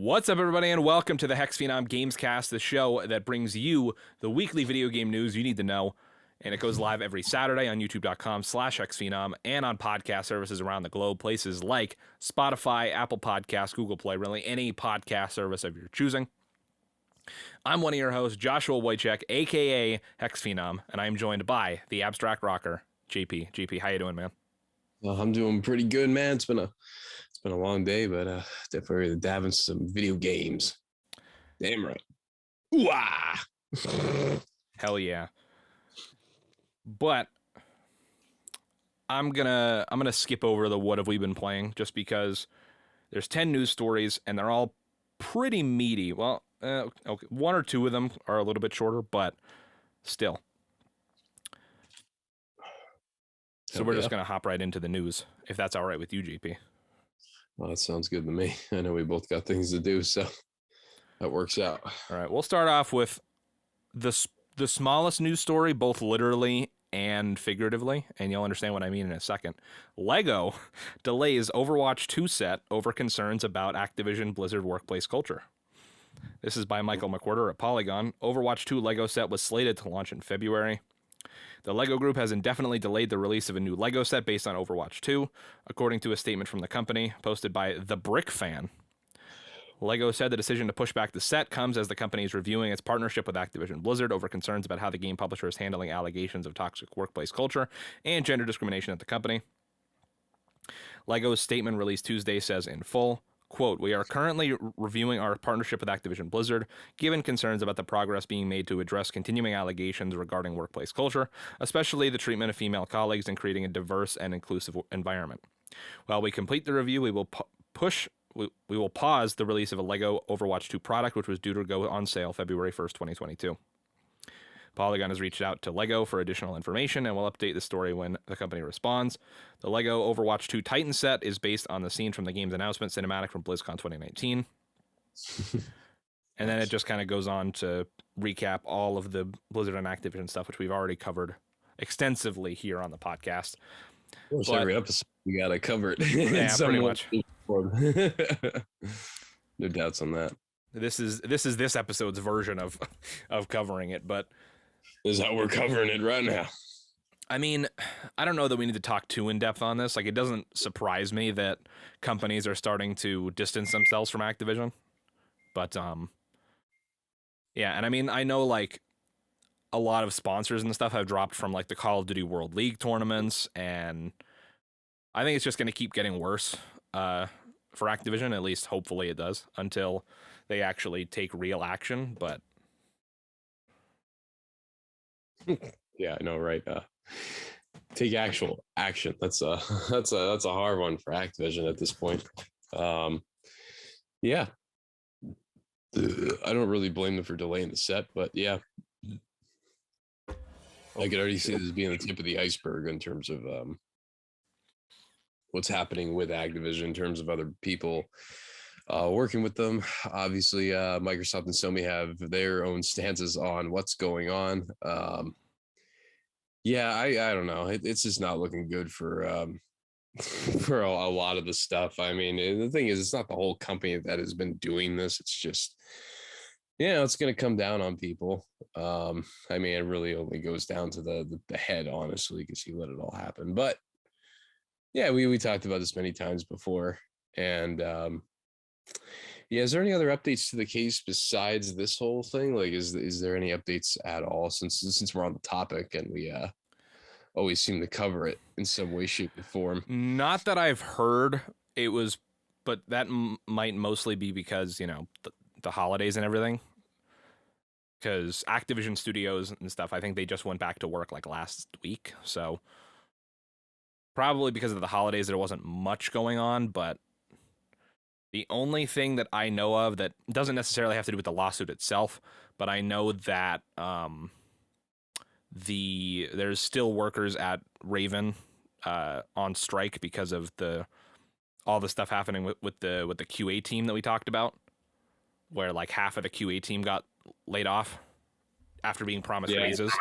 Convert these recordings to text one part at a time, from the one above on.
What's up, everybody, and welcome to the HexxedPhenom Gamescast, the show that brings you the weekly video game news you need to know. And it goes live every Saturday on youtube.com/HexxedPhenom and on podcast services around the globe, places like Spotify, Apple Podcasts, Google Play, really any podcast service of your choosing. I'm one of your hosts, Joshua Wojcik, a.k.a. HexxedPhenom, and I'm joined by the Abstract Rocker, JP. JP, how you doing, man? Well, I'm doing pretty good, man. It's been a long day, but definitely ready to dive into some video games. Damn right. Ooh-ah! Hell yeah. But I'm gonna skip over the what have we been playing, just because there's 10 news stories and they're all pretty meaty. Well, okay, one or two of them are a little bit shorter, but still. So we're just gonna hop right into the news, if that's all right with you, JP. Well, that sounds good to me. I know we both got things to do, so that works out. All right, we'll start off with the smallest news story, both literally and figuratively, and you'll understand what I mean in a second. LEGO delays Overwatch 2 set over concerns about Activision Blizzard workplace culture. This is by Michael McWhorter at Polygon. Overwatch 2 LEGO set was slated to launch in February. The LEGO Group has indefinitely delayed the release of a new LEGO set based on Overwatch 2, according to a statement from the company posted by The Brick Fan. LEGO said the decision to push back the set comes as the company is reviewing its partnership with Activision Blizzard over concerns about how the game publisher is handling allegations of toxic workplace culture and gender discrimination at the company. LEGO's statement released Tuesday says in full, quote, "We are currently reviewing our partnership with Activision Blizzard, given concerns about the progress being made to address continuing allegations regarding workplace culture, especially the treatment of female colleagues and creating a diverse and inclusive environment. While we complete the review, we will we will pause the release of a LEGO Overwatch 2 product, which was due to go on sale February 1st, 2022. Polygon has reached out to LEGO for additional information and will update the story when the company responds. The LEGO Overwatch 2 Titan set is based on the scene from the game's announcement cinematic from BlizzCon 2019. And then it just kind of goes on to recap all of the Blizzard and Activision stuff, which we've already covered extensively here on the podcast. Every episode we gotta cover it. Yeah, pretty much. No doubts on that. This is this episode's version of covering it, but this is how we're covering it right now. I mean, I don't know that we need to talk too in depth on this. Like, it doesn't surprise me that companies are starting to distance themselves from Activision, but yeah. And I mean, I know like a lot of sponsors and stuff have dropped from like the Call of Duty World League tournaments, and I think it's just going to keep getting worse for Activision. At least, hopefully, it does until they actually take real action. But yeah, I know, right? Take actual action. That's a hard one for Activision at this point. Yeah, I don't really blame them for delaying the set, but yeah, I could already see this being the tip of the iceberg in terms of what's happening with Activision in terms of other people working with them. Obviously, Microsoft and Sony have their own stances on what's going on. Yeah, I don't know. It's just not looking good for for a lot of the stuff. I mean, the thing is, it's not the whole company that has been doing this. It's just, it's going to come down on people. I mean, it really only goes down to the head, honestly, because he let it all happen. But yeah, we talked about this many times before. And yeah, is there any other updates to the case besides this whole thing? Like, is there any updates at all since we're on the topic and we always seem to cover it in some way, shape, or form? Not that I've heard. It was, but that might mostly be because, the holidays and everything. Because Activision Studios and stuff, I think they just went back to work like last week. So probably because of the holidays, there wasn't much going on. But the only thing that I know of that doesn't necessarily have to do with the lawsuit itself, but I know that there's still workers at Raven on strike because of all the stuff happening with the QA team that we talked about, where like half of the QA team got laid off after being promised raises.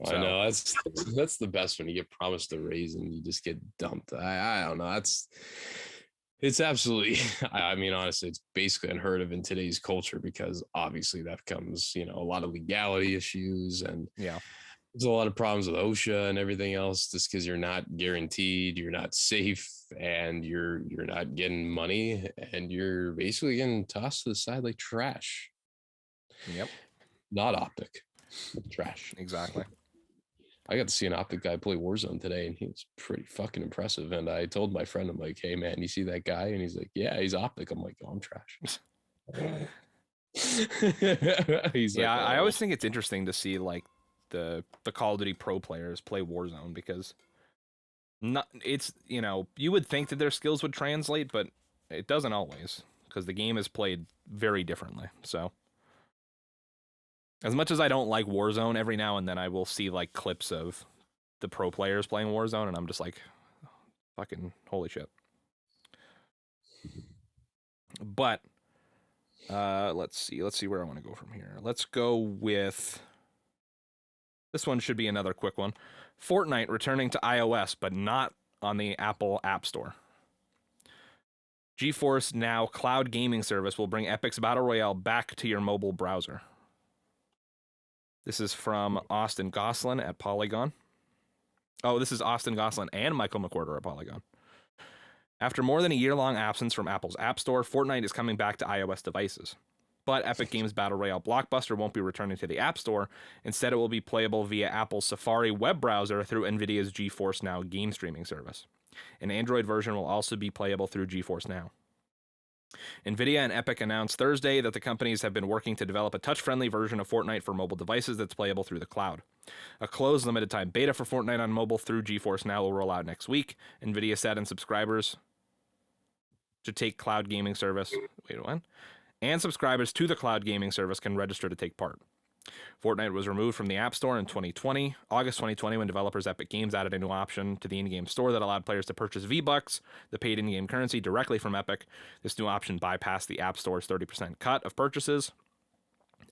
I know that's the best when you get promised a raise and you just get dumped. I don't know. It's absolutely, I mean, honestly, it's basically unheard of in today's culture because obviously that becomes, a lot of legality issues and Yeah. there's a lot of problems with OSHA and everything else just because you're not guaranteed, you're not safe, and you're not getting money, and you're basically getting tossed to the side like trash. Yep. Not Optic, trash. Exactly. I got to see an Optic guy play Warzone today, and he was pretty fucking impressive. And I told my friend, I'm like, "Hey man, you see that guy?" And he's like, "Yeah, he's Optic." I'm like, "Oh, I'm trash." He's like, Yeah, I "Oh, always think it's interesting to see like the Call of Duty pro players play Warzone because not it's you would think that their skills would translate, but it doesn't always because the game is played very differently. So as much as I don't like Warzone, every now and then I will see like clips of the pro players playing Warzone, and I'm just like, fucking holy shit. But let's see where I want to go from here. Let's go with this one. Should be another quick one. Fortnite returning to iOS, but not on the Apple App Store. GeForce Now cloud gaming service will bring Epic's Battle Royale back to your mobile browser. This is from Austin Goslin at Polygon. Oh, this is Austin Goslin and Michael McWhorter at Polygon. After more than a year-long absence from Apple's App Store, Fortnite is coming back to iOS devices. But Epic Games' Battle Royale Blockbuster won't be returning to the App Store. Instead, it will be playable via Apple's Safari web browser through NVIDIA's GeForce Now game streaming service. An Android version will also be playable through GeForce Now. NVIDIA and Epic announced Thursday that the companies have been working to develop a touch-friendly version of Fortnite for mobile devices that's playable through the cloud. A closed limited-time beta for Fortnite on mobile through GeForce Now will roll out next week, NVIDIA said, and subscribers to take cloud gaming service. Wait, what? And subscribers to the cloud gaming service can register to take part. Fortnite was removed from the App Store in August 2020, when developers Epic Games added a new option to the in-game store that allowed players to purchase V-Bucks, the paid in-game currency, directly from Epic. This new option bypassed the App Store's 30% cut of purchases.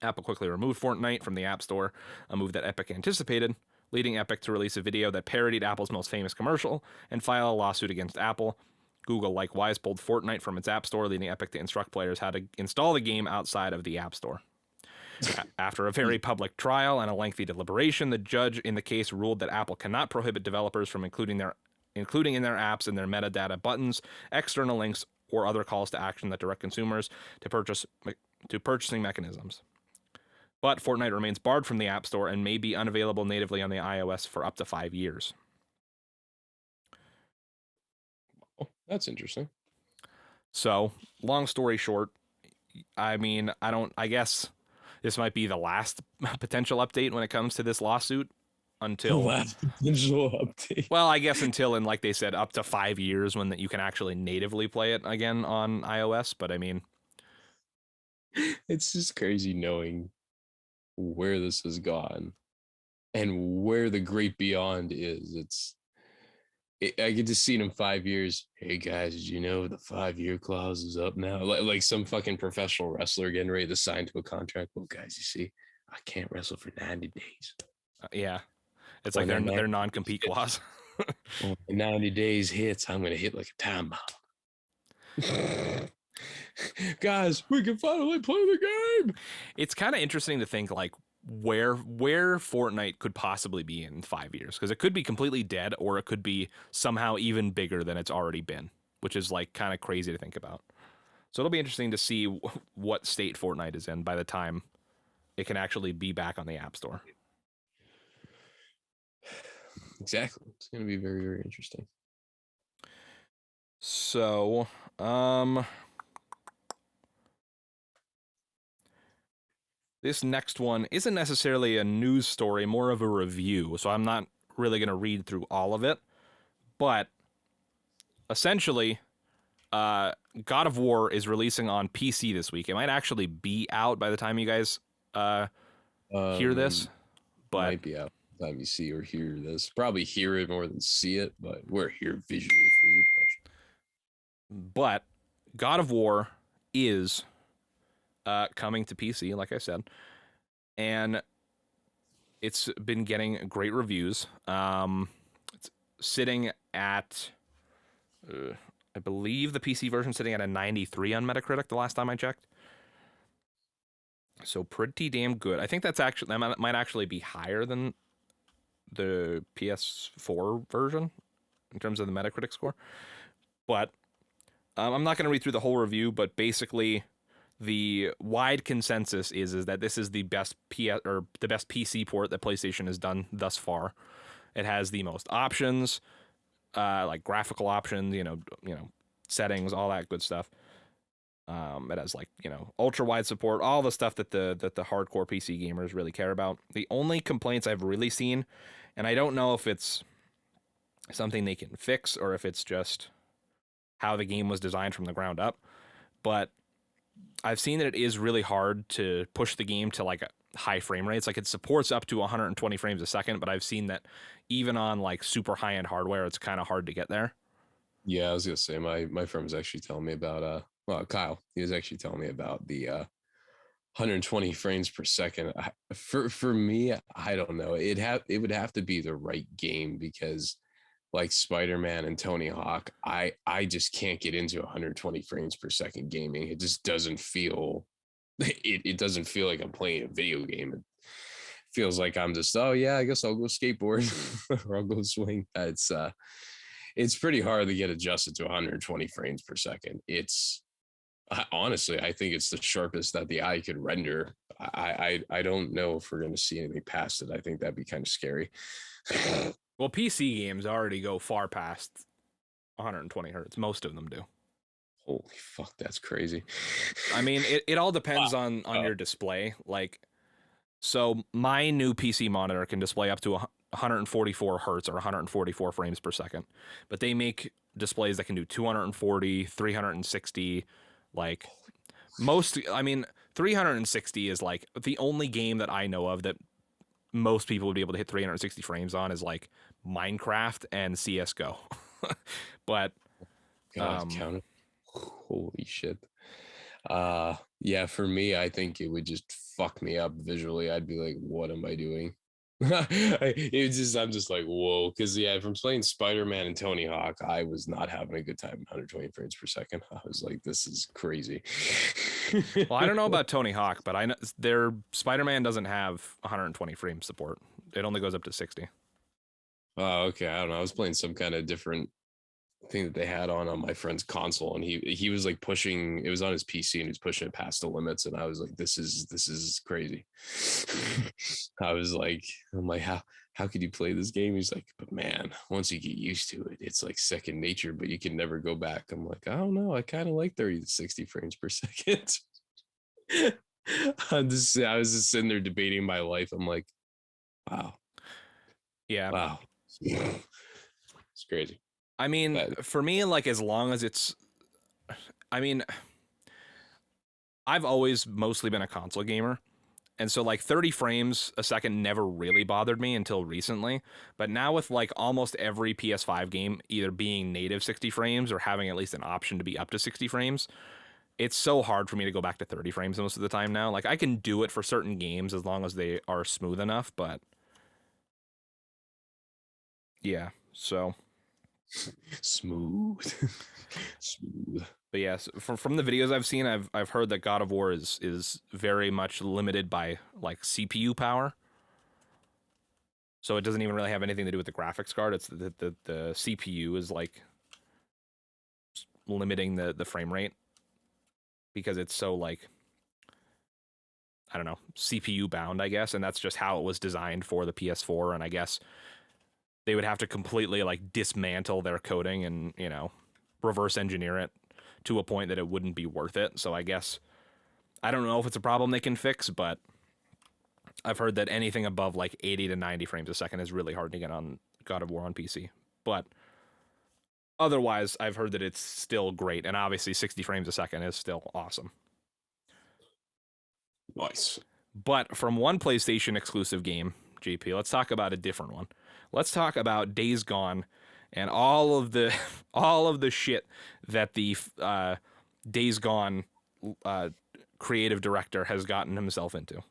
Apple quickly removed Fortnite from the App Store, a move that Epic anticipated, leading Epic to release a video that parodied Apple's most famous commercial and file a lawsuit against Apple. Google likewise pulled Fortnite from its App Store, leading Epic to instruct players how to install the game outside of the App Store. After a very public trial and a lengthy deliberation, the judge in the case ruled that Apple cannot prohibit developers from including in their apps and their metadata buttons, external links, or other calls to action that direct consumers to purchasing mechanisms. But Fortnite remains barred from the App Store and may be unavailable natively on the iOS for up to 5 years. oh, that's interesting." So, long story short, I guess this might be the last potential update when it comes to this lawsuit The until, last potential update. well, I guess until, and like they said, up to 5 years when you can actually natively play it again on iOS. But I mean, It's just crazy knowing where this has gone and where the great beyond is. I get to see it in 5 years. Hey guys, did you know the 5-year clause is up now? Like some fucking professional wrestler getting ready to sign to a contract. Well, guys, you see, I can't wrestle for 90 days. yeah, it's When like that their non-compete clause. when 90 days hits, I'm gonna hit like a time bomb. Guys, we can finally play the game. It's kind of interesting to think like where Fortnite could possibly be in 5 years, because it could be completely dead or it could be somehow even bigger than it's already been, which is like kind of crazy to think about. So it'll be interesting to see what state Fortnite is in by the time it can actually be back on the App Store. Exactly. It's gonna be very, very interesting. So, this next one isn't necessarily a news story, more of a review. So I'm not really going to read through all of it, but essentially, God of War is releasing on PC this week. It might actually be out by the time you guys hear this, but Might be out by the time you see or hear this. Probably hear it more than see it, but we're here visually for your pleasure. but God of War is coming to PC, like I said, and it's been getting great reviews. It's sitting at I believe the PC version sitting at a 93 on Metacritic the last time I checked. So pretty damn good. I think that might actually be higher than the PS4 version in terms of the Metacritic score. But I'm not going to read through the whole review, but basically the wide consensus is that this is the best the best PC port that PlayStation has done thus far. It has the most options, like graphical options, settings, all that good stuff. It has ultra wide support, all the stuff that the hardcore PC gamers really care about. The only complaints I've really seen, and I don't know if it's something they can fix or if it's just how the game was designed from the ground up, but I've seen that it is really hard to push the game to like high frame rates. Like it supports up to 120 frames a second, but I've seen that even on like super high end hardware, it's kind of hard to get there. Yeah, I was gonna say my friend was actually telling me about Kyle. He was actually telling me about the 120 frames per second. For me, I don't know. It would have to be the right game because like Spider-Man and Tony Hawk, I just can't get into 120 frames per second gaming. It just doesn't feel it doesn't feel like I'm playing a video game. It feels like I'm just, oh yeah, I guess I'll go skateboard or I'll go swing. It's pretty hard to get adjusted to 120 frames per second. Honestly, I think it's the sharpest that the eye could render. I don't know if we're going to see anything past it. I think that'd be kind of scary. Well, PC games already go far past 120 hertz. Most of them do. Holy fuck, that's crazy. I mean, it all depends on your display. Like, so my new PC monitor can display up to 144 hertz or 144 frames per second, but they make displays that can do 240, 360. Like I mean, 360 is like the only game that I know of that most people would be able to hit 360 frames on is like Minecraft and CS:GO. But God, count it. Holy shit. Yeah, for me, I think it would just fuck me up visually. I'd be like, what am I doing? I'm just like, whoa. Because yeah, from playing Spider-Man and Tony Hawk, I was not having a good time 120 frames per second. I was like, this is crazy. Well, I don't know about Tony Hawk, but I know their Spider-Man doesn't have 120 frame support. It only goes up to 60. Oh, okay. I don't know. I was playing some kind of different thing that they had on my friend's console, and he was like pushing. It was on his PC, and he was pushing it past the limits. And I was like, this is crazy. I'm like, how could you play this game? He's like, but man, once you get used to it, it's like second nature. But you can never go back. I'm like, I don't know. I kind of like 30 to 60 frames per second. I was just sitting there debating my life. I'm like, wow. Yeah. Wow. It's crazy. I mean, for me, like, as long as I mean, I've always mostly been a console gamer. And so, like, 30 frames a second never really bothered me until recently. But now with, like, almost every PS5 game either being native 60 frames or having at least an option to be up to 60 frames, it's so hard for me to go back to 30 frames most of the time now. Like, I can do it for certain games as long as they are smooth enough, but yeah, so smooth. But yes, from the videos I've seen, I've heard that God of War is very much limited by like CPU power. So it doesn't even really have anything to do with the graphics card. It's the CPU is like limiting the frame rate because it's so like, I don't know, CPU bound, I guess, and that's just how it was designed for the PS4. And I guess they would have to completely like dismantle their coding and, reverse engineer it to a point that it wouldn't be worth it. So I guess I don't know if it's a problem they can fix, but I've heard that anything above like 80 to 90 frames a second is really hard to get on God of War on PC. But otherwise, I've heard that it's still great, and obviously 60 frames a second is still awesome. Nice. But from one PlayStation exclusive game, JP, let's talk about a different one. Let's talk about Days Gone and all of the shit that the Days Gone creative director has gotten himself into.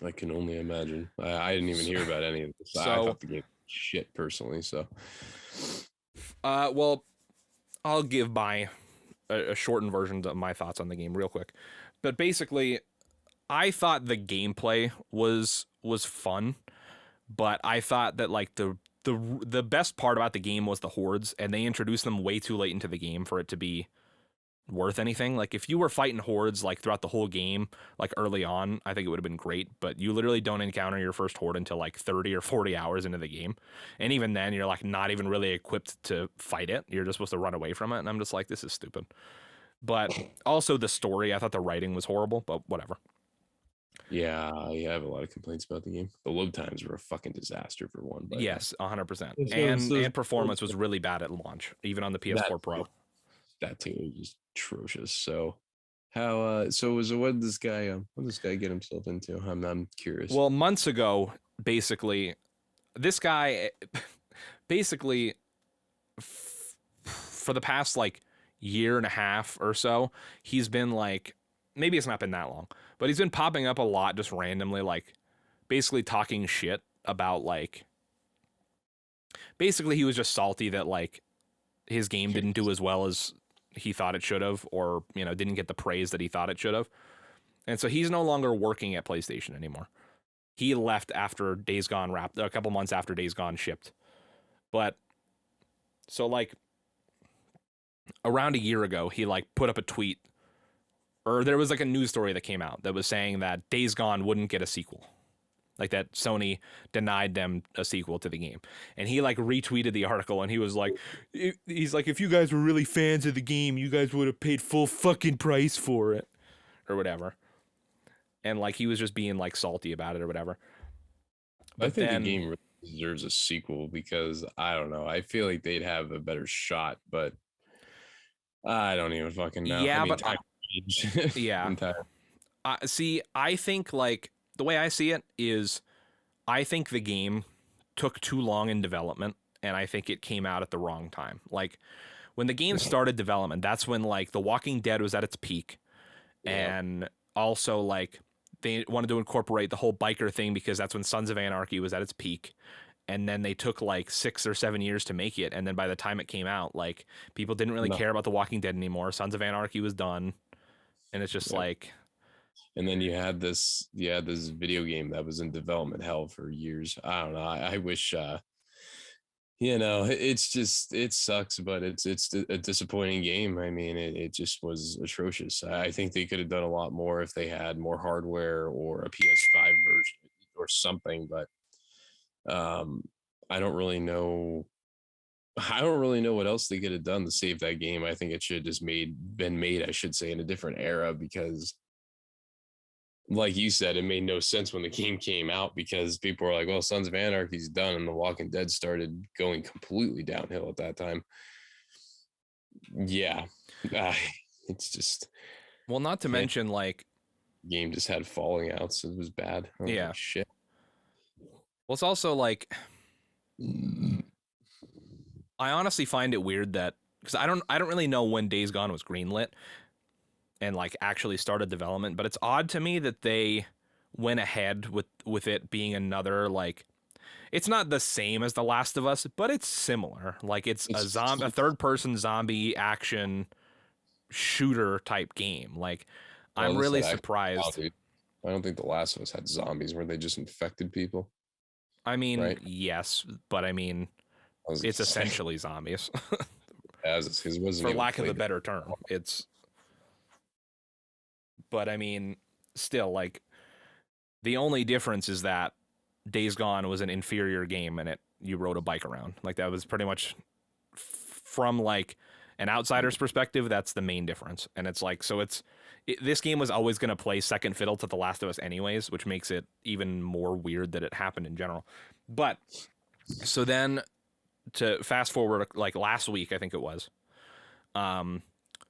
I can only imagine. I didn't even hear about any of this. I thought the game was shit personally. So, well, I'll give a shortened version of my thoughts on the game real quick. But basically, I thought the gameplay was fun, but I thought that like the best part about the game was the hordes, and they introduced them way too late into the game for it to be worth anything. Like if you were fighting hordes like throughout the whole game, like early on, I think it would have been great, but you literally don't encounter your first horde until like 30 or 40 hours into the game. And even then you're like not even really equipped to fight it. You're just supposed to run away from it. And I'm just like, this is stupid. But also the story, I thought the writing was horrible, but whatever. Yeah, I have a lot of complaints about the game. The load times were a fucking disaster for one. But Yes, 100%. So- so- And performance was really bad at launch, even on the PS4 Pro. that too was just atrocious. So what did this guy get himself into? I'm curious. Well, months ago, basically, this guy, basically, for the past like year and a half or so, he's been like, maybe it's not been that long, but he's been popping up a lot just randomly, like basically talking shit about like, basically he was just salty that like his game didn't do as well as he thought it should have, or, you know, didn't get the praise that he thought it should have. And so he's no longer working at PlayStation anymore. He left after Days Gone wrapped, a couple months after Days Gone shipped. But so like around a year ago, he like put up a tweet, or there was like a news story that came out that was saying that Days Gone wouldn't get a sequel. Like that Sony denied them a sequel to the game. And he like retweeted the article and he was like, he's like, if you guys were really fans of the game, you guys would have paid full fucking price for it or whatever. And like he was just being like salty about it or whatever. But I think the game really deserves a sequel because I don't know. I feel like they'd have a better shot, but I don't even fucking know. Yeah, I mean, but time yeah. See, I think like the way I see it is I think the game took too long in development and I think it came out at the wrong time. Like when the game started development, that's when like The Walking Dead was at its peak. Yeah. And also like they wanted to incorporate the whole biker thing because that's when Sons of Anarchy was at its peak. And then they took like 6 or 7 years to make it. And then by the time it came out, like people didn't really care about The Walking Dead anymore. Sons of Anarchy was done. And it's just like, and then you had this video game that was in development hell for years. I don't know. I wish you know, it's just it sucks, but it's a disappointing game. I mean, it just was atrocious. I think they could have done a lot more if they had more hardware or a PS5 version or something, but I don't really know. I don't really know what else they could have done to save that game. I think it should have just been made, I should say, in a different era because like you said, it made no sense when the game came out because people were like, well, Sons of Anarchy's done, and The Walking Dead started going completely downhill at that time. Yeah. It's just. well, not to mention like. Game just had falling outs. It was bad. Yeah. Like, shit. Well, it's also like. I honestly find it weird that. Because I don't really know when Days Gone was greenlit and like actually started development, but it's odd to me that they went ahead with it being another like it's not the same as The Last of Us, but it's similar. Like it's a third person zombie action shooter type game. Like I'm really surprised. I don't think The Last of Us had zombies. Were they just infected people? I mean, right? Yes, but I mean it's essentially zombies. For lack of a better term. But I mean, still, like, the only difference is that Days Gone was an inferior game and you rode a bike around. Like, that was pretty much from, like, an outsider's perspective, that's the main difference. And it's like, so this game was always going to play second fiddle to The Last of Us anyways, which makes it even more weird that it happened in general. But, so then, to fast forward, like, last week, I think it was,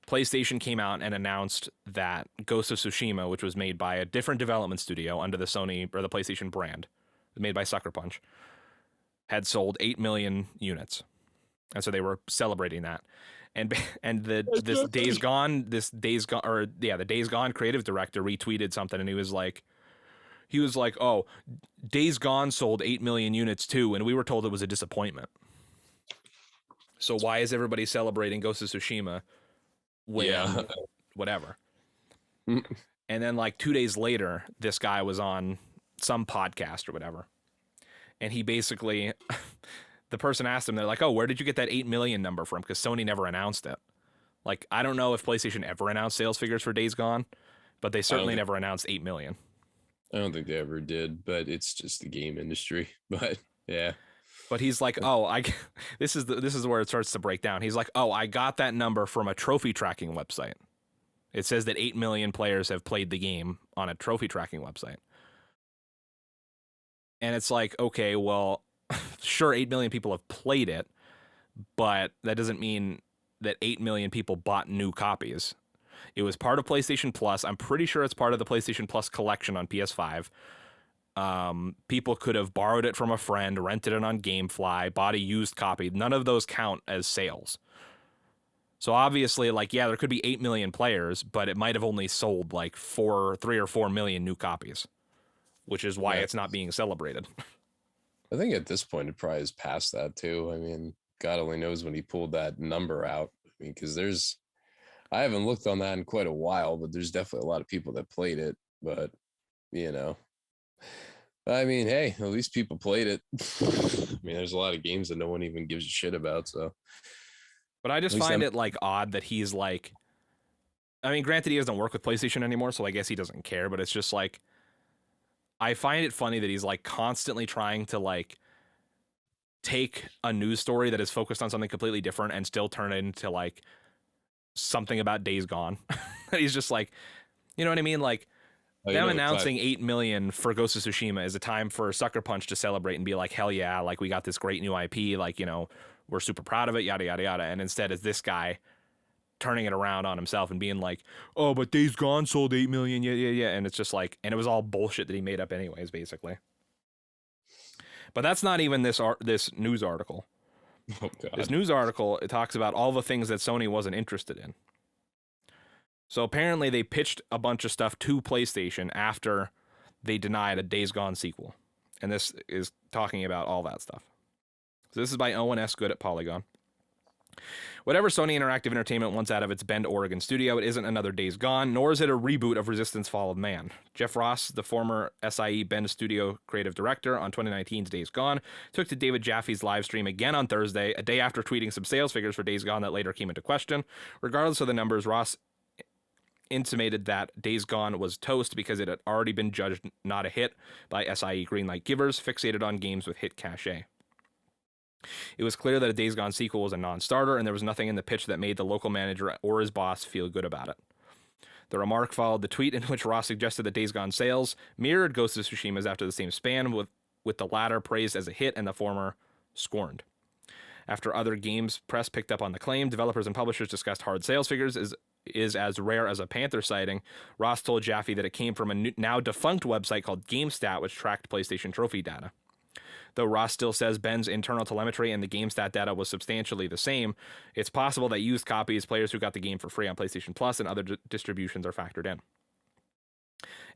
PlayStation came out and announced that Ghost of Tsushima, which was made by a different development studio under the Sony or the PlayStation brand, made by Sucker Punch, had sold 8 million units, and so they were celebrating that. And the Days Gone creative director retweeted something, and he was like, "Oh, Days Gone sold 8 million units too, and we were told it was a disappointment." So why is everybody celebrating Ghost of Tsushima when Yeah. whatever? And then like 2 days later, this guy was on some podcast or whatever. And he basically, the person asked him, they're like, oh, where did you get that 8 million number from? Because Sony never announced it. Like, I don't know if PlayStation ever announced sales figures for Days Gone, but they certainly never announced 8 million. I don't think they ever did, but it's just the game industry. But yeah. But he's like, oh, this is where it starts to break down. He's like, oh, I got that number from a trophy tracking website. It says that 8 million players have played the game on a trophy tracking website. And it's like, okay, well, sure, 8 million people have played it, but that doesn't mean that 8 million people bought new copies. It was part of PlayStation Plus. I'm pretty sure it's part of the PlayStation Plus collection on PS5. People could have borrowed it from a friend, rented it on GameFly, bought a used copy. None of those count as sales. So obviously, like, yeah, there could be 8 million players, but it might have only sold like 3 or 4 million new copies, which is why it's not being celebrated. I think at this point it probably is past that too. I mean, God only knows when he pulled that number out. I mean, because I haven't looked on that in quite a while, but there's definitely a lot of people that played it. But you know, I mean, hey, at least people played it. I mean, there's a lot of games that no one even gives a shit about. So, but I just find it like odd that he's like, I mean, granted, he doesn't work with PlayStation anymore, so I guess he doesn't care. But it's just like, I find it funny that he's like constantly trying to like take a news story that is focused on something completely different and still turn it into like something about Days Gone. He's just like, you know what I mean? Like, them announcing 8 million for Ghost of Tsushima is a time for Sucker Punch to celebrate and be like, hell yeah, like we got this great new IP, like, you know, we're super proud of it, yada, yada, yada. And instead is this guy turning it around on himself and being like, oh, but Days Gone sold 8 million, yeah. And it's just like, and it was all bullshit that he made up anyways, basically. But that's not even this news article. Oh, God. This news article, it talks about all the things that Sony wasn't interested in. So apparently they pitched a bunch of stuff to PlayStation after they denied a Days Gone sequel. And this is talking about all that stuff. So this is by Owen S. Good at Polygon. Whatever Sony Interactive Entertainment wants out of its Bend, Oregon studio, it isn't another Days Gone, nor is it a reboot of Resistance Fall of Man. Jeff Ross, the former SIE Bend studio creative director on 2019's Days Gone, took to David Jaffe's live stream again on Thursday, a day after tweeting some sales figures for Days Gone that later came into question. Regardless of the numbers, Ross intimated that Days Gone was toast because it had already been judged not a hit by SIE greenlight givers fixated on games with hit cachet. It was clear that a Days Gone sequel was a non-starter, and there was nothing in the pitch that made the local manager or his boss feel good about it. The remark followed the tweet in which Ross suggested that Days Gone sales mirrored Ghost of Tsushima's after the same span, with the latter praised as a hit and the former scorned. After other games press picked up on the claim, developers and publishers discussed hard sales figures is as rare as a Panther sighting. Ross told Jaffe that it came from a now defunct website called GameStat, which tracked PlayStation trophy data. Though Ross still says Ben's internal telemetry and the GameStat data was substantially the same, it's possible that used copies, players who got the game for free on PlayStation Plus, and other distributions are factored in.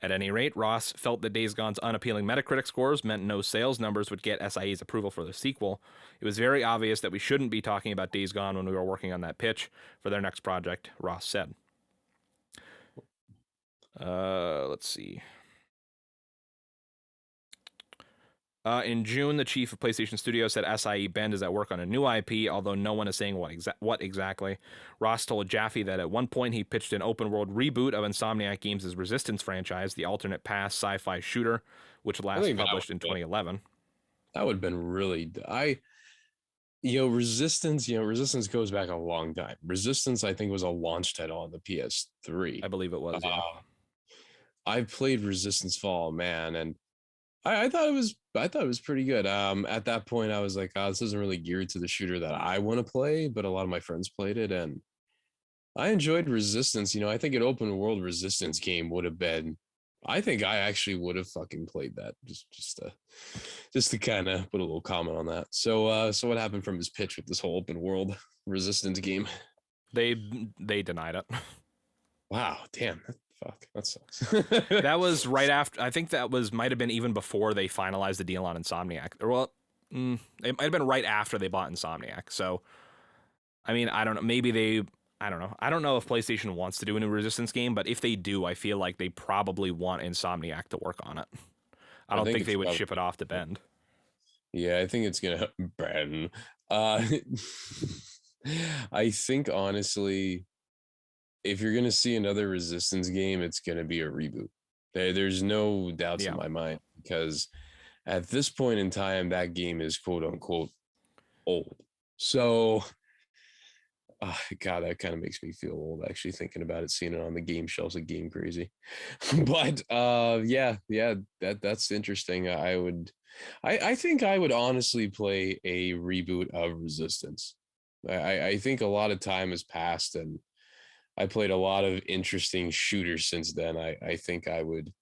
At any rate, Ross felt that Days Gone's unappealing Metacritic scores meant no sales numbers would get SIE's approval for the sequel. It was very obvious that we shouldn't be talking about Days Gone when we were working on that pitch for their next project, Ross said. Let's see. In June, the chief of PlayStation Studios said SIE Bend is at work on a new IP, although no one is saying what exactly. Ross told Jaffe that at one point he pitched an open-world reboot of Insomniac Games' Resistance franchise, the alternate path sci-fi shooter, which last published in 2011. That would have been really... Resistance goes back a long time. Resistance, I think, was a launch title on the PS3. I believe it was, yeah. I've played Resistance Fall, man, and I thought it was pretty good. At that point, I was like, oh, this isn't really geared to the shooter that I want to play, but a lot of my friends played it, and I enjoyed Resistance. You know, I think an open world Resistance game would have been. I think I actually would have fucking played that just to kind of put a little comment on that. So what happened from his pitch with this whole open world Resistance game? They denied it. Wow, damn. Fuck, that sucks. That was right after. I think that might have been even before they finalized the deal on Insomniac. Well, it might have been right after they bought Insomniac. So I mean, I don't know. Maybe they. I don't know. I don't know if PlayStation wants to do a new Resistance game, but if they do, I feel like they probably want Insomniac to work on it. I I don't think think it's they would probably, ship it off to Bend. yeah, I think it's gonna Ben. Uh, I think honestly, if you're gonna see another Resistance game, it's gonna be a reboot. There's no doubts in Yeah. my mind because at this point in time, that game is quote unquote old. So, God, that kind of makes me feel old actually thinking about it, seeing it on the game shelves of Game Crazy. But yeah, that's interesting. I think I would honestly play a reboot of Resistance. I think a lot of time has passed, and I played a lot of interesting shooters since then. I think I would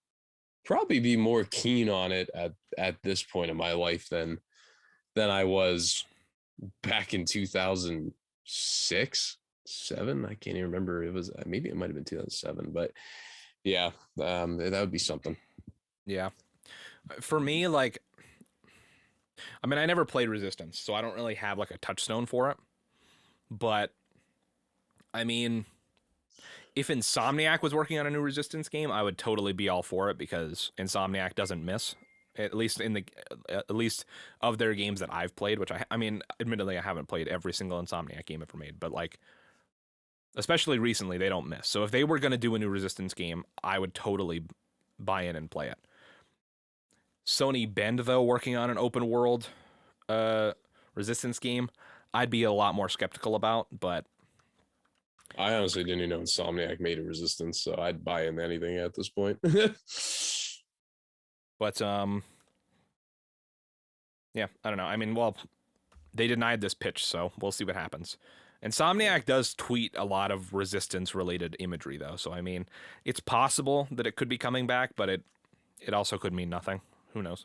probably be more keen on it at this point in my life than I was back in 2006, 7. I can't even remember. It was maybe it might have been 2007, but yeah, that would be something. Yeah. For me, like, I mean, I never played Resistance, so I don't really have like a touchstone for it. But I mean, if Insomniac was working on a new Resistance game, I would totally be all for it because Insomniac doesn't miss. At least of their games that I've played, which I mean, admittedly, I haven't played every single Insomniac game ever made, but like, especially recently, they don't miss. So if they were going to do a new Resistance game, I would totally buy in and play it. Sony Bend, though, working on an open world uh, Resistance game, I'd be a lot more skeptical about. But I honestly didn't even know Insomniac made a Resistance, so I'd buy in anything at this point. but yeah, I don't know. I mean, well, they denied this pitch, so we'll see what happens. Insomniac does tweet a lot of Resistance related imagery, though, so I mean, it's possible that it could be coming back, but it also could mean nothing. Who knows?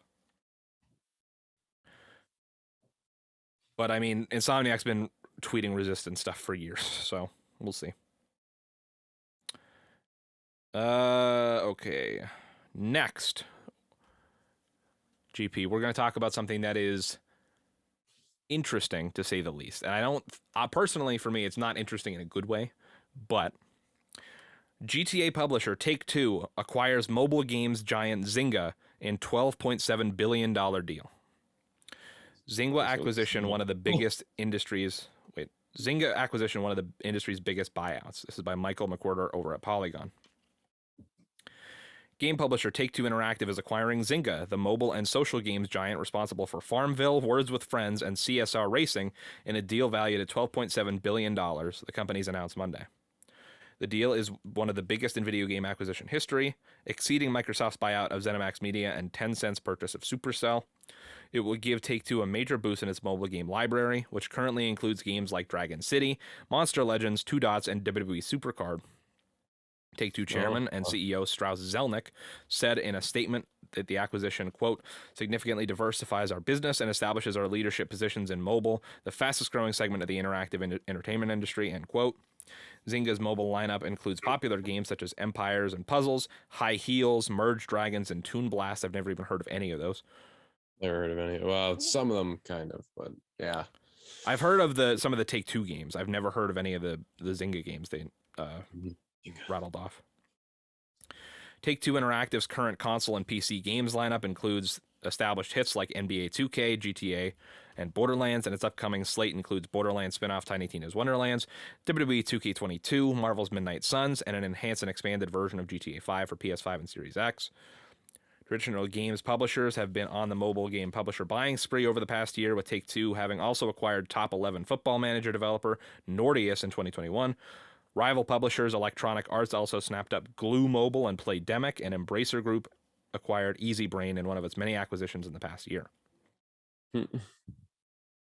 But I mean, Insomniac's been tweeting Resistance stuff for years, so we'll see. Okay. Next, GP, we're going to talk about something that is interesting to say the least. And I don't, personally, for me, it's not interesting in a good way, but GTA publisher Take-Two acquires mobile games giant Zynga in $12.7 billion deal. Zynga acquisition, one of the biggest industries. Wait, Zynga acquisition, one of the industry's biggest buyouts. This is by Michael McWhorter over at Polygon. Game publisher Take-Two Interactive is acquiring Zynga, the mobile and social games giant responsible for Farmville, Words with Friends, and CSR Racing, in a deal valued at $12.7 billion, the company's announced Monday. The deal is one of the biggest in video game acquisition history, exceeding Microsoft's buyout of ZeniMax Media and Tencent's purchase of Supercell. It will give Take-Two a major boost in its mobile game library, which currently includes games like Dragon City, Monster Legends, Two Dots, and WWE Supercard. Take-Two chairman and CEO Strauss Zelnick said in a statement that the acquisition, quote, significantly diversifies our business and establishes our leadership positions in mobile, the fastest growing segment of the interactive entertainment industry, end quote. Zynga's mobile lineup includes popular games such as Empires and Puzzles, High Heels, Merge Dragons, and Toon Blast. I've never even heard of any of those. Never heard of any. Well, some of them kind of, but yeah. I've heard of some of the Take-Two games. I've never heard of any of the Zynga games they rattled off. Take-Two Interactive's current console and PC games lineup includes established hits like NBA 2K, GTA, and Borderlands, and its upcoming slate includes Borderlands spin-off Tiny Tina's Wonderlands, WWE 2K22, Marvel's Midnight Suns, and an enhanced and expanded version of GTA 5 for PS5 and Series X. Traditional games publishers have been on the mobile game publisher buying spree over the past year, with Take-Two having also acquired top 11 football manager developer Nordeus in 2021. Rival publishers Electronic Arts also snapped up Glue Mobile and Playdemic, and Embracer Group acquired Easy Brain in one of its many acquisitions in the past year.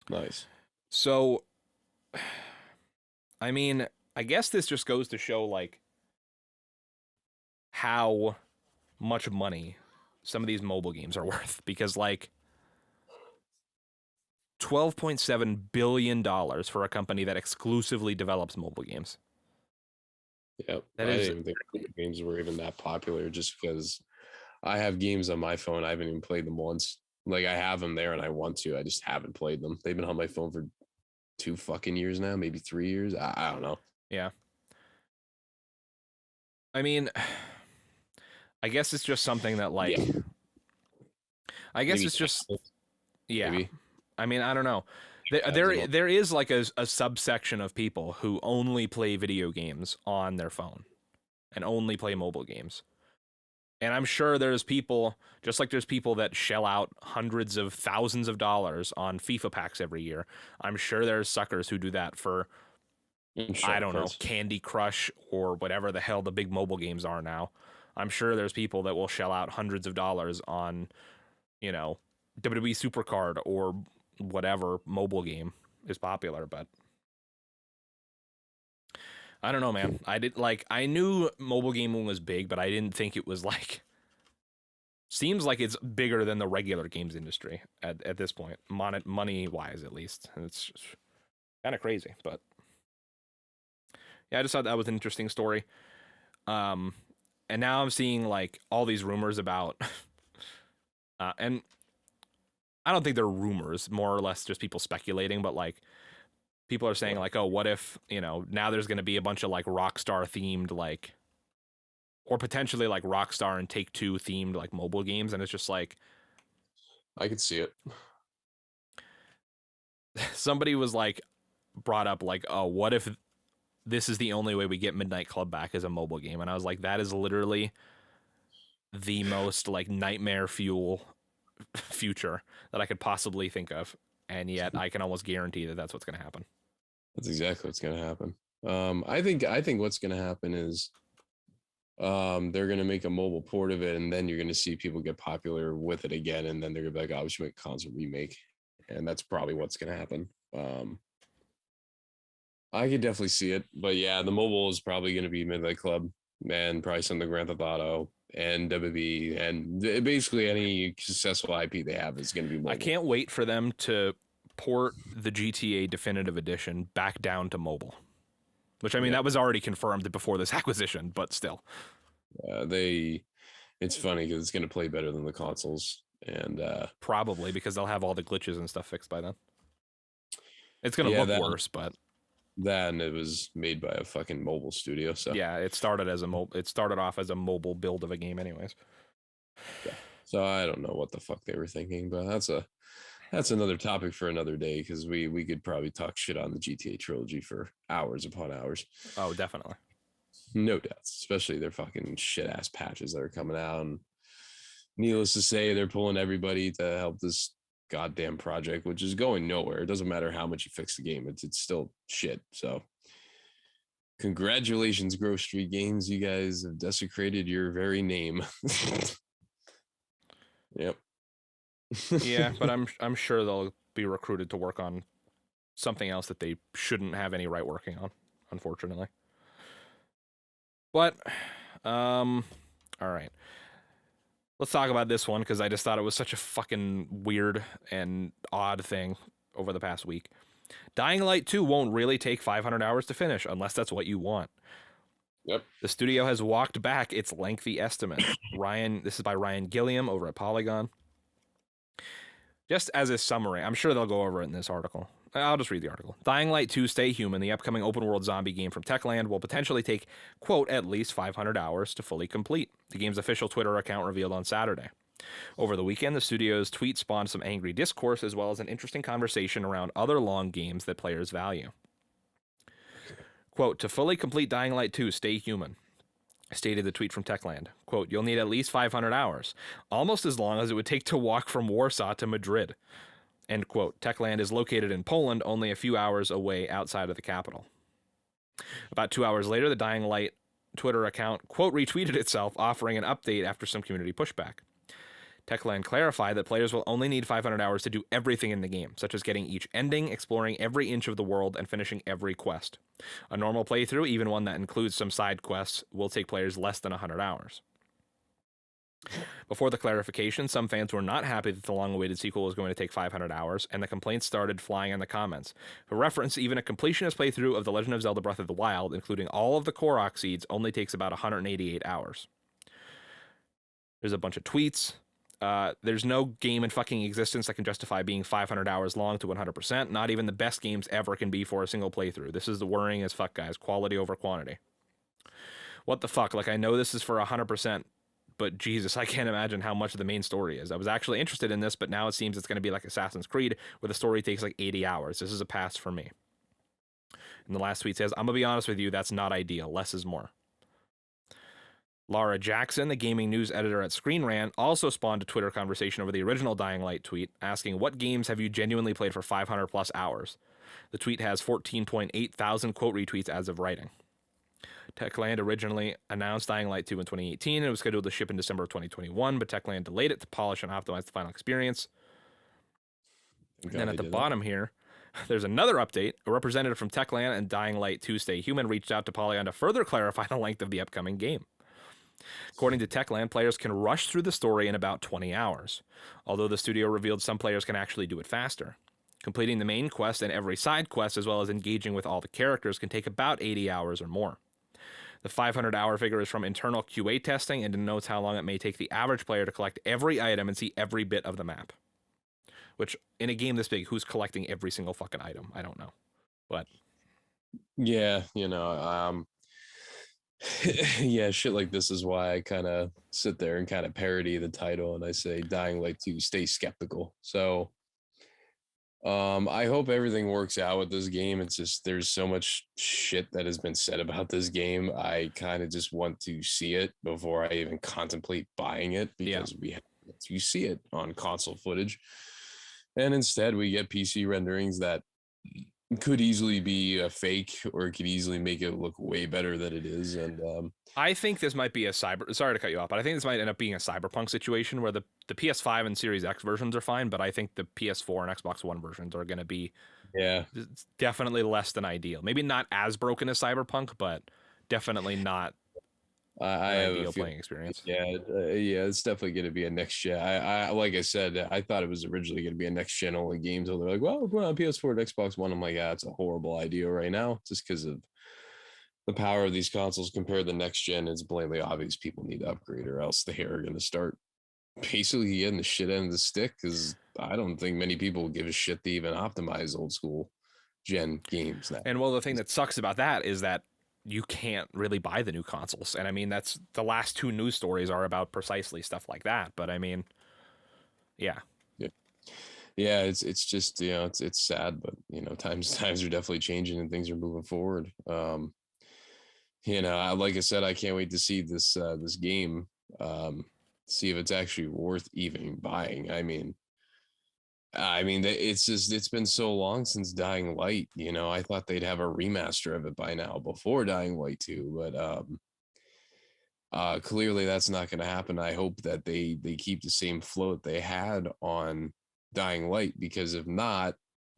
Nice. So, I mean, I guess this just goes to show, like, how much money some of these mobile games are worth, because, like, $12.7 billion for a company that exclusively develops mobile games. Yep. That I is, didn't even think games were even that popular just because I have games on my phone. I haven't even played them once. Like I have them there and I want to. I just haven't played them. They've been on my phone for 2 fucking years now, maybe 3 years. I don't know. Yeah. I mean, I guess it's just something that like, Yeah, I guess maybe it's just, yeah. maybe. I mean, I don't know. There is like a subsection of people who only play video games on their phone and only play mobile games. And I'm sure there's people, just like there's people that shell out hundreds of thousands of dollars on FIFA packs every year. I'm sure there's suckers who do that for, I don't know, Candy Crush or whatever the hell the big mobile games are now. I'm sure there's people that will shell out hundreds of dollars on, you know, WWE Supercard or whatever mobile game is popular, but I don't know, man. I knew mobile gaming was big, but I didn't think it was like, seems like it's bigger than the regular games industry at this point, money wise at least. And it's kind of crazy, but yeah, I just thought that was an interesting story. And now I'm seeing like all these rumors about, and I don't think they're rumors, more or less just people speculating, but like people are saying like, oh, what if, now there's going to be a bunch of like Rockstar themed, like, or potentially like Rockstar and Take-Two themed like mobile games. And it's just like, I could see it. Somebody was like, brought up like, oh, what if this is the only way we get Midnight Club back as a mobile game? And I was like, that is literally the most like nightmare fuel future that I could possibly think of. And yet I can almost guarantee that that's what's going to happen. That's exactly what's going to happen. I think what's going to happen is they're going to make a mobile port of it, and then you're going to see people get popular with it again, and then they're going to be like, oh, we should make a console remake. And that's probably what's going to happen. I could definitely see it, but yeah, the mobile is probably going to be Midnight Club and probably some of the Grand Theft Auto and WB, and basically any successful IP they have is going to be mobile. I can't wait for them to port the GTA Definitive Edition back down to mobile, which I mean, that was already confirmed before this acquisition, but still. It's funny because it's going to play better than the consoles, and probably because they'll have all the glitches and stuff fixed by then. It's going to look worse, but that, and it was made by a fucking mobile studio, so yeah, it started off as a mobile build of a game anyways. Yeah. So I don't know what the fuck they were thinking, but that's another topic for another day, because we could probably talk shit on the GTA trilogy for hours upon hours. Oh, definitely. No doubts, especially their fucking shit ass patches that are coming out. And needless to say, they're pulling everybody to help this goddamn project, which is going nowhere. It doesn't matter how much you fix the game, it's still shit. So congratulations, Grove Street Games, you guys have desecrated your very name. Yep. Yeah, but I'm sure they'll be recruited to work on something else that they shouldn't have any right working on, unfortunately. But all right, let's talk about this one, because I just thought it was such a fucking weird and odd thing over the past week. Dying Light 2 won't really take 500 hours to finish unless that's what you want. Yep. The studio has walked back its lengthy estimate. This is by Ryan Gilliam over at Polygon. Just as a summary, I'm sure they'll go over it in this article. I'll just read the article. Dying Light 2 Stay Human, the upcoming open-world zombie game from Techland, will potentially take, quote, at least 500 hours to fully complete, the game's official Twitter account revealed on Saturday. Over the weekend, the studio's tweet spawned some angry discourse, as well as an interesting conversation around other long games that players value. Quote, to fully complete Dying Light 2 Stay Human, stated the tweet from Techland. Quote, you'll need at least 500 hours, almost as long as it would take to walk from Warsaw to Madrid. End quote. Techland is located in Poland, only a few hours away outside of the capital. About 2 hours later, the Dying Light Twitter account, quote, retweeted itself, offering an update after some community pushback. Techland clarified that players will only need 500 hours to do everything in the game, such as getting each ending, exploring every inch of the world, and finishing every quest. A normal playthrough, even one that includes some side quests, will take players less than 100 hours. Before the clarification, some fans were not happy that the long-awaited sequel was going to take 500 hours, and the complaints started flying in the comments. For reference, even a completionist playthrough of The Legend of Zelda Breath of the Wild, including all of the Korok seeds, only takes about 188 hours. There's a bunch of tweets. There's no game in fucking existence that can justify being 500 hours long to 100%. Not even the best games ever can be for a single playthrough. This is the worrying as fuck, guys. Quality over quantity. What the fuck? Like, I know this is for 100%, but Jesus, I can't imagine how much of the main story is. I was actually interested in this, but now it seems it's going to be like Assassin's Creed, where the story takes like 80 hours. This is a pass for me. And the last tweet says, I'm going to be honest with you, that's not ideal. Less is more. Laura Jackson, the gaming news editor at Screen Rant, also spawned a Twitter conversation over the original Dying Light tweet, asking, what games have you genuinely played for 500 plus hours? The tweet has 14.8 thousand quote retweets as of writing. Techland originally announced Dying Light 2 in 2018, and it was scheduled to ship in December of 2021, but Techland delayed it to polish and optimize the final experience. And then at the bottom here, there's another update. A representative from Techland and Dying Light 2 Stay Human reached out to Polygon to further clarify the length of the upcoming game. According to Techland, players can rush through the story in about 20 hours, although the studio revealed some players can actually do it faster. Completing the main quest and every side quest, as well as engaging with all the characters, can take about 80 hours or more. The 500-hour figure is from internal QA testing and denotes how long it may take the average player to collect every item and see every bit of the map. Which, in a game this big, who's collecting every single fucking item? I don't know. But yeah, yeah, shit like this is why I kind of sit there and kind of parody the title and I say Dying Light 2, stay skeptical. So I hope everything works out with this game. It's just there's so much shit that has been said about this game. I kind of just want to see it before I even contemplate buying it, because we have to see it on console footage. And instead we get PC renderings that could easily be a fake, or it could easily make it look way better than it is. And I think this might be sorry to cut you off, but I think this might end up being a Cyberpunk situation where the PS5 and Series X versions are fine, but I think the PS4 and Xbox One versions are going to be definitely less than ideal. Maybe not as broken as Cyberpunk, but definitely not I have ideal playing experience. Yeah, it's definitely going to be a next gen. I like I said, I thought it was originally going to be a next gen only game. So they're like, well, PS4 and Xbox One. I'm like, yeah, it's a horrible idea right now, just because of the power of these consoles compared to the next gen. It's blatantly obvious people need to upgrade, or else they are going to start basically getting the shit end of the stick, because I don't think many people give a shit to even optimize old school gen games now. And well, the thing that sucks about that is that you can't really buy the new consoles. And I mean, that's the last two news stories are about precisely stuff like that. But I mean, yeah. Yeah, it's just, it's sad, but times are definitely changing and things are moving forward. Like I said, I can't wait to see this game, see if it's actually worth even buying. I mean, it's been so long since Dying Light. I thought they'd have a remaster of it by now before Dying Light 2, but clearly that's not going to happen. I hope that they keep the same float they had on Dying Light, because if not,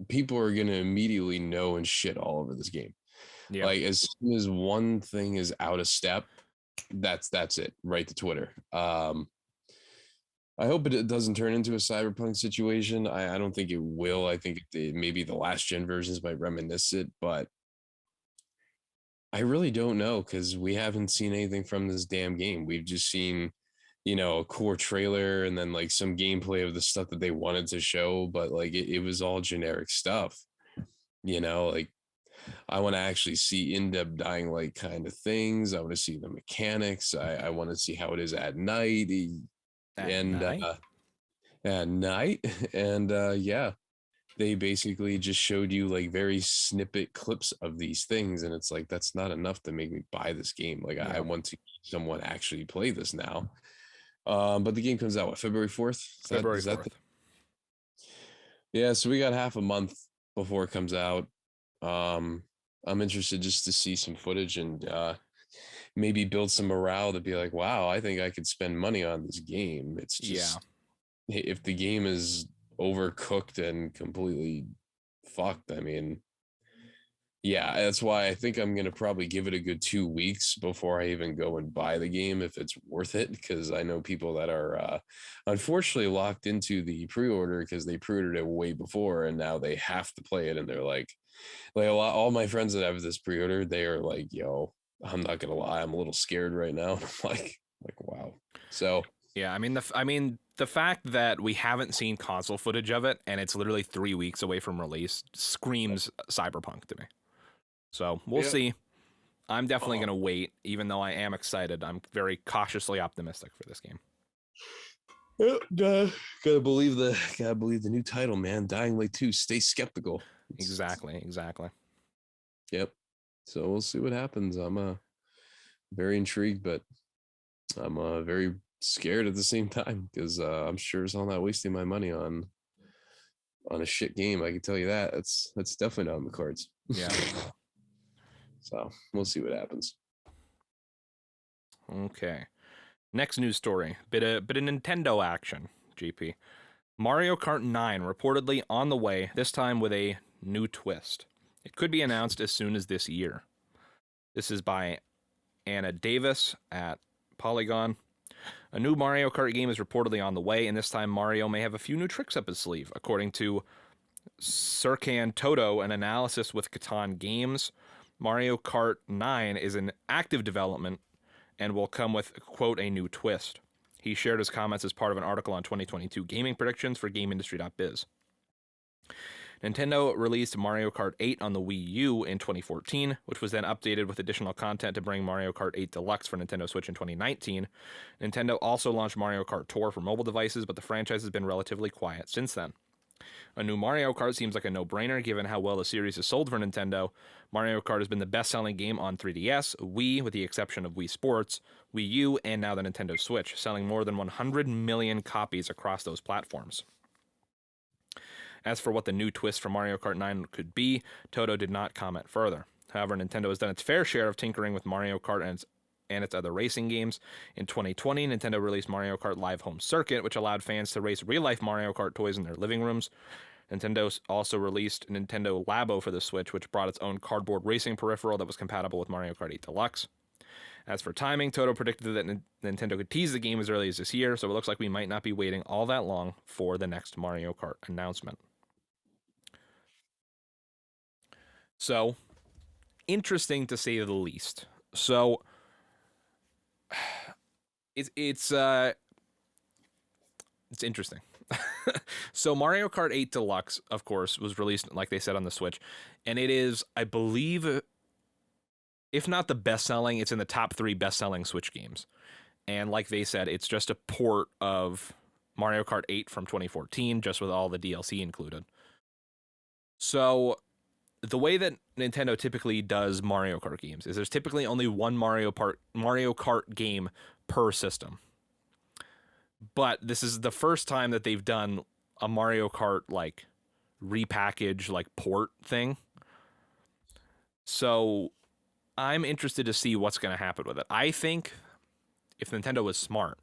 people are going to immediately know and shit all over this game. Yeah. Like, as soon as one thing is out of step, that's it, right to Twitter. I hope it doesn't turn into a Cyberpunk situation. I don't think it will. I think maybe the last gen versions might reminisce it, but I really don't know, because we haven't seen anything from this damn game. We've just seen, a core trailer and then like some gameplay of the stuff that they wanted to show, but like it was all generic stuff. Like, I want to actually see in-depth Dying Light kind of things. I want to see the mechanics. I want to see how it is at night. At night. And yeah, they basically just showed you like very snippet clips of these things, and it's like, that's not enough to make me buy this game. Like, I want to someone actually play this now. But the game comes out February 4th. February 4th. Yeah, so we got half a month before it comes out. I'm interested just to see some footage and maybe build some morale to be like, wow, I think I could spend money on this game. It's just, if the game is overcooked and completely fucked, I mean, yeah, that's why I think I'm going to probably give it a good 2 weeks before I even go and buy the game, if it's worth it, because I know people that are unfortunately locked into the pre-order because they pre-ordered it way before, and now they have to play it, and they're like all my friends that have this pre-order, they are like, yo, I'm not gonna lie, I'm a little scared right now. I'm like, wow. So yeah, I mean the fact that we haven't seen console footage of it and it's literally 3 weeks away from release screams Cyberpunk to me. So we'll see. I'm definitely going to wait, even though I am excited. I'm very cautiously optimistic for this game. Gotta believe the new title, man. Dying Light 2. Stay skeptical. Exactly. Yep. So we'll see what happens. I'm very intrigued, but I'm very scared at the same time because I'm sure as hell not wasting my money on a shit game. I can tell you that. That's definitely not on the cards. Yeah. So we'll see what happens. Okay. Next news story. Bit of Nintendo action, GP. Mario Kart 9 reportedly on the way, this time with a new twist. It could be announced as soon as this year. This is by Anna Davis at Polygon. A new Mario Kart game is reportedly on the way, and this time Mario may have a few new tricks up his sleeve. According to Serkan Toto, an analysis with Catan Games, Mario Kart 9 is in active development and will come with, quote, a new twist. He shared his comments as part of an article on 2022 gaming predictions for GameIndustry.biz. Nintendo released Mario Kart 8 on the Wii U in 2014, which was then updated with additional content to bring Mario Kart 8 Deluxe for Nintendo Switch in 2019. Nintendo also launched Mario Kart Tour for mobile devices, but the franchise has been relatively quiet since then. A new Mario Kart seems like a no-brainer given how well the series is sold for Nintendo. Mario Kart has been the best-selling game on 3DS, Wii, with the exception of Wii Sports, Wii U, and now the Nintendo Switch, selling more than 100 million copies across those platforms. As for what the new twist for Mario Kart 9 could be, Toto did not comment further. However, Nintendo has done its fair share of tinkering with Mario Kart and its other racing games. In 2020, Nintendo released Mario Kart Live Home Circuit, which allowed fans to race real-life Mario Kart toys in their living rooms. Nintendo also released Nintendo Labo for the Switch, which brought its own cardboard racing peripheral that was compatible with Mario Kart 8 Deluxe. As for timing, Toto predicted that Nintendo could tease the game as early as this year, so it looks like we might not be waiting all that long for the next Mario Kart announcement. So, interesting to say the least. So, it's interesting. So Mario Kart 8 Deluxe, of course, was released, like they said, on the Switch, and it is, I believe, if not the best-selling, it's in the top 3 best-selling Switch games. And like they said, it's just a port of Mario Kart 8 from 2014, just with all the DLC included. So the way that Nintendo typically does Mario Kart games is there's typically only one Mario Kart game per system. But this is the first time that they've done a Mario Kart like repackage like port thing. So I'm interested to see what's going to happen with it. I think if Nintendo was smart,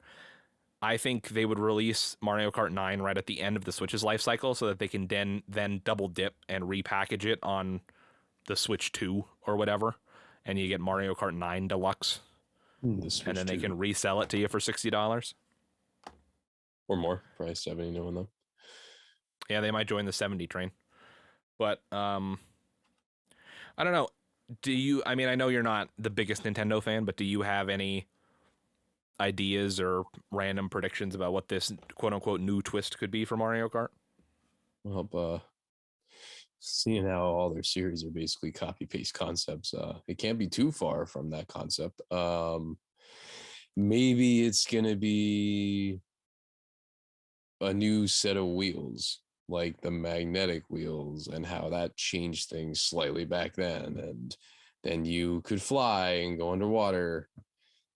I think they would release Mario Kart 9 right at the end of the Switch's life cycle so that they can then double dip and repackage it on the Switch 2 or whatever, and you get Mario Kart 9 Deluxe, and then they can resell it to you for $60 or more. Probably 70, knowing them. Yeah, they might join the 70 train. But I don't know. I mean, I know you're not the biggest Nintendo fan, but do you have any ideas or random predictions about what this quote-unquote new twist could be for Mario Kart? Well, seeing how all their series are basically copy-paste concepts, it can't be too far from that concept. Maybe it's going to be a new set of wheels, like the magnetic wheels, and how that changed things slightly back then. And then you could fly and go underwater.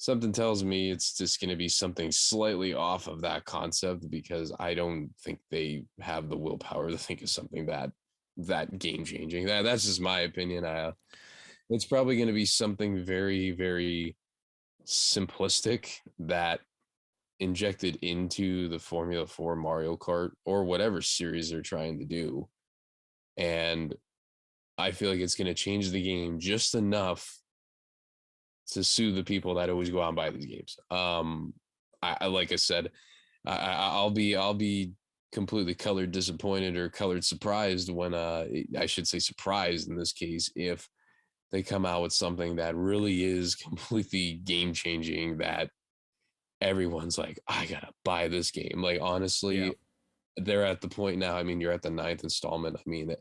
Something tells me it's just going to be something slightly off of that concept, because I don't think they have the willpower to think of something that game changing. That's just my opinion. It's probably going to be something very, very simplistic that injected into the Formula 4 Mario Kart or whatever series they're trying to do. And I feel like it's going to change the game just enough to sue the people that always go out and buy these games. I like I said, I'll be completely colored disappointed or colored surprised when I should say surprised in this case if they come out with something that really is completely game changing, that everyone's like, I gotta buy this game. Like, Yeah. honestly, they're at the point now. I mean, you're at the ninth installment. I mean,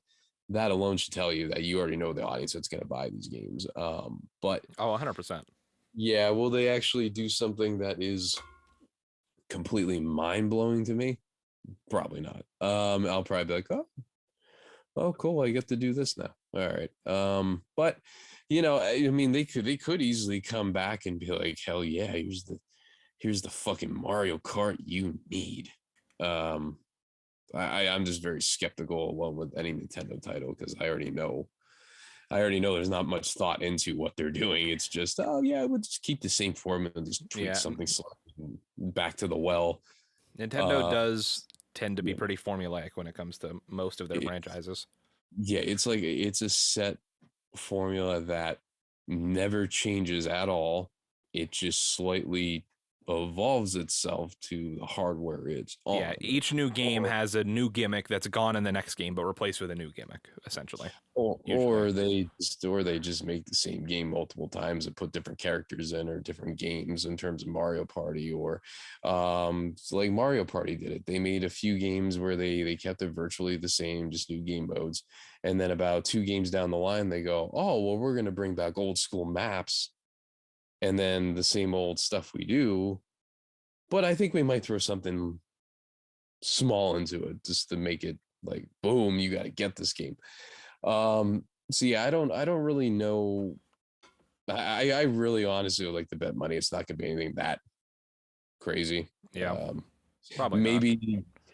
that alone should tell you that you already know the audience that's going to buy these games. But Oh, 100%. yeah, will they actually do something that is completely mind blowing to me? Probably not. I'll probably be like, oh, cool, I get to do this now. All right. But I mean, they could easily come back and be like, hell yeah, here's the fucking Mario Kart you need. Um, I'm just very skeptical along with any Nintendo title because I already know there's not much thought into what they're doing. It's just, oh yeah, we'll just keep the same formula and just tweak Yeah. something slightly back to the well. Nintendo Uh, does tend to be yeah, pretty formulaic when it comes to most of their it, franchises. yeah, it's like it's a set formula that never changes at all. It just slightly evolves itself to the hardware it's Yeah, on. each new game Or has a new gimmick that's gone in the next game, but replaced with a new gimmick, essentially. or Usually. or they just make the same game multiple times and put different characters in or different games in terms of Mario Party or like Mario Party did it. They made a few games where they kept it virtually the same, just new game modes. And then about two games down the line, they go, oh, well, we're gonna bring back old school maps and then the same old stuff we do. But I think we might throw something small into it just to make it like boom, you gotta get this game. So yeah, I don't really know. I really honestly would like to bet money it's not gonna be anything that crazy. Yeah, Um, probably not.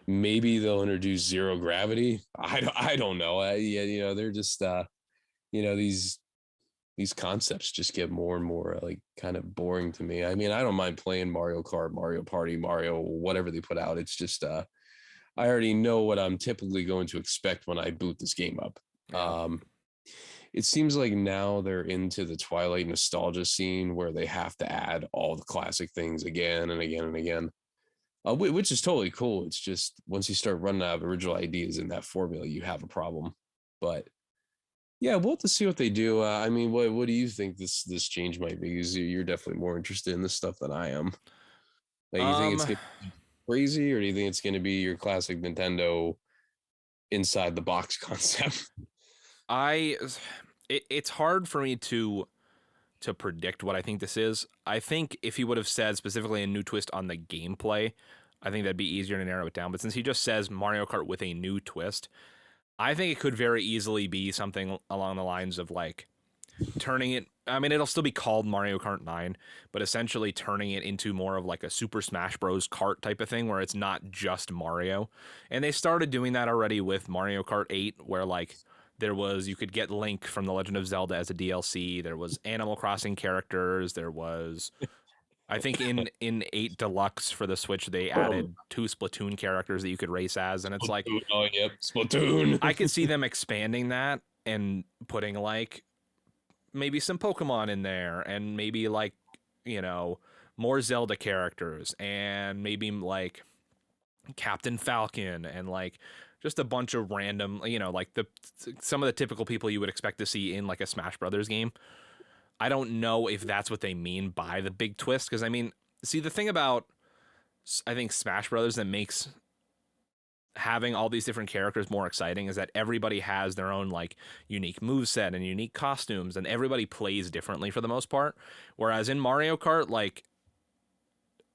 maybe they'll introduce zero gravity. I don't know. Yeah, they're just these concepts just get more and more like kind of boring to me. I mean, I don't mind playing Mario Kart, Mario Party, Mario, whatever they put out. It's just I already know what I'm typically going to expect when I boot this game up. Yeah. Um, it seems like now they're into the Twilight nostalgia scene where they have to add all the classic things again and again and again, which is totally cool. It's just once you start running out of original ideas in that formula, you have a problem. But yeah, we'll have to see what they do. I mean, what do you think this change might be? Because you're definitely more interested in this stuff than I am. Like, you think it's Um, gonna be crazy, or do you think it's gonna be your classic Nintendo inside the box concept? I it's hard for me to predict what I think this is. I think if he would have said specifically a new twist on the gameplay, I think that'd be easier to narrow it down. But since he just says Mario Kart with a new twist, I think it could very easily be something along the lines of like turning it. I mean, it'll still be called Mario Kart 9, but essentially turning it into more of like a Super Smash Bros. Kart type of thing where it's not just Mario. And they started doing that already with Mario Kart 8, where like you could get Link from The Legend of Zelda as a DLC. There was Animal Crossing characters. There was, I think in 8 Deluxe for the Switch, they added 2 Splatoon characters that you could race as. And it's like, Splatoon. Oh, yep, Splatoon. I could see them expanding that and putting like maybe some Pokemon in there and maybe like, you know, more Zelda characters and maybe like Captain Falcon and like just a bunch of random, like some of the typical people you would expect to see in like a Smash Brothers game. I don't know if that's what they mean by the big twist because I mean, see the thing about I think Smash Brothers that makes having all these different characters more exciting is that everybody has their own like unique moveset and unique costumes and everybody plays differently for the most part. Whereas in Mario Kart, like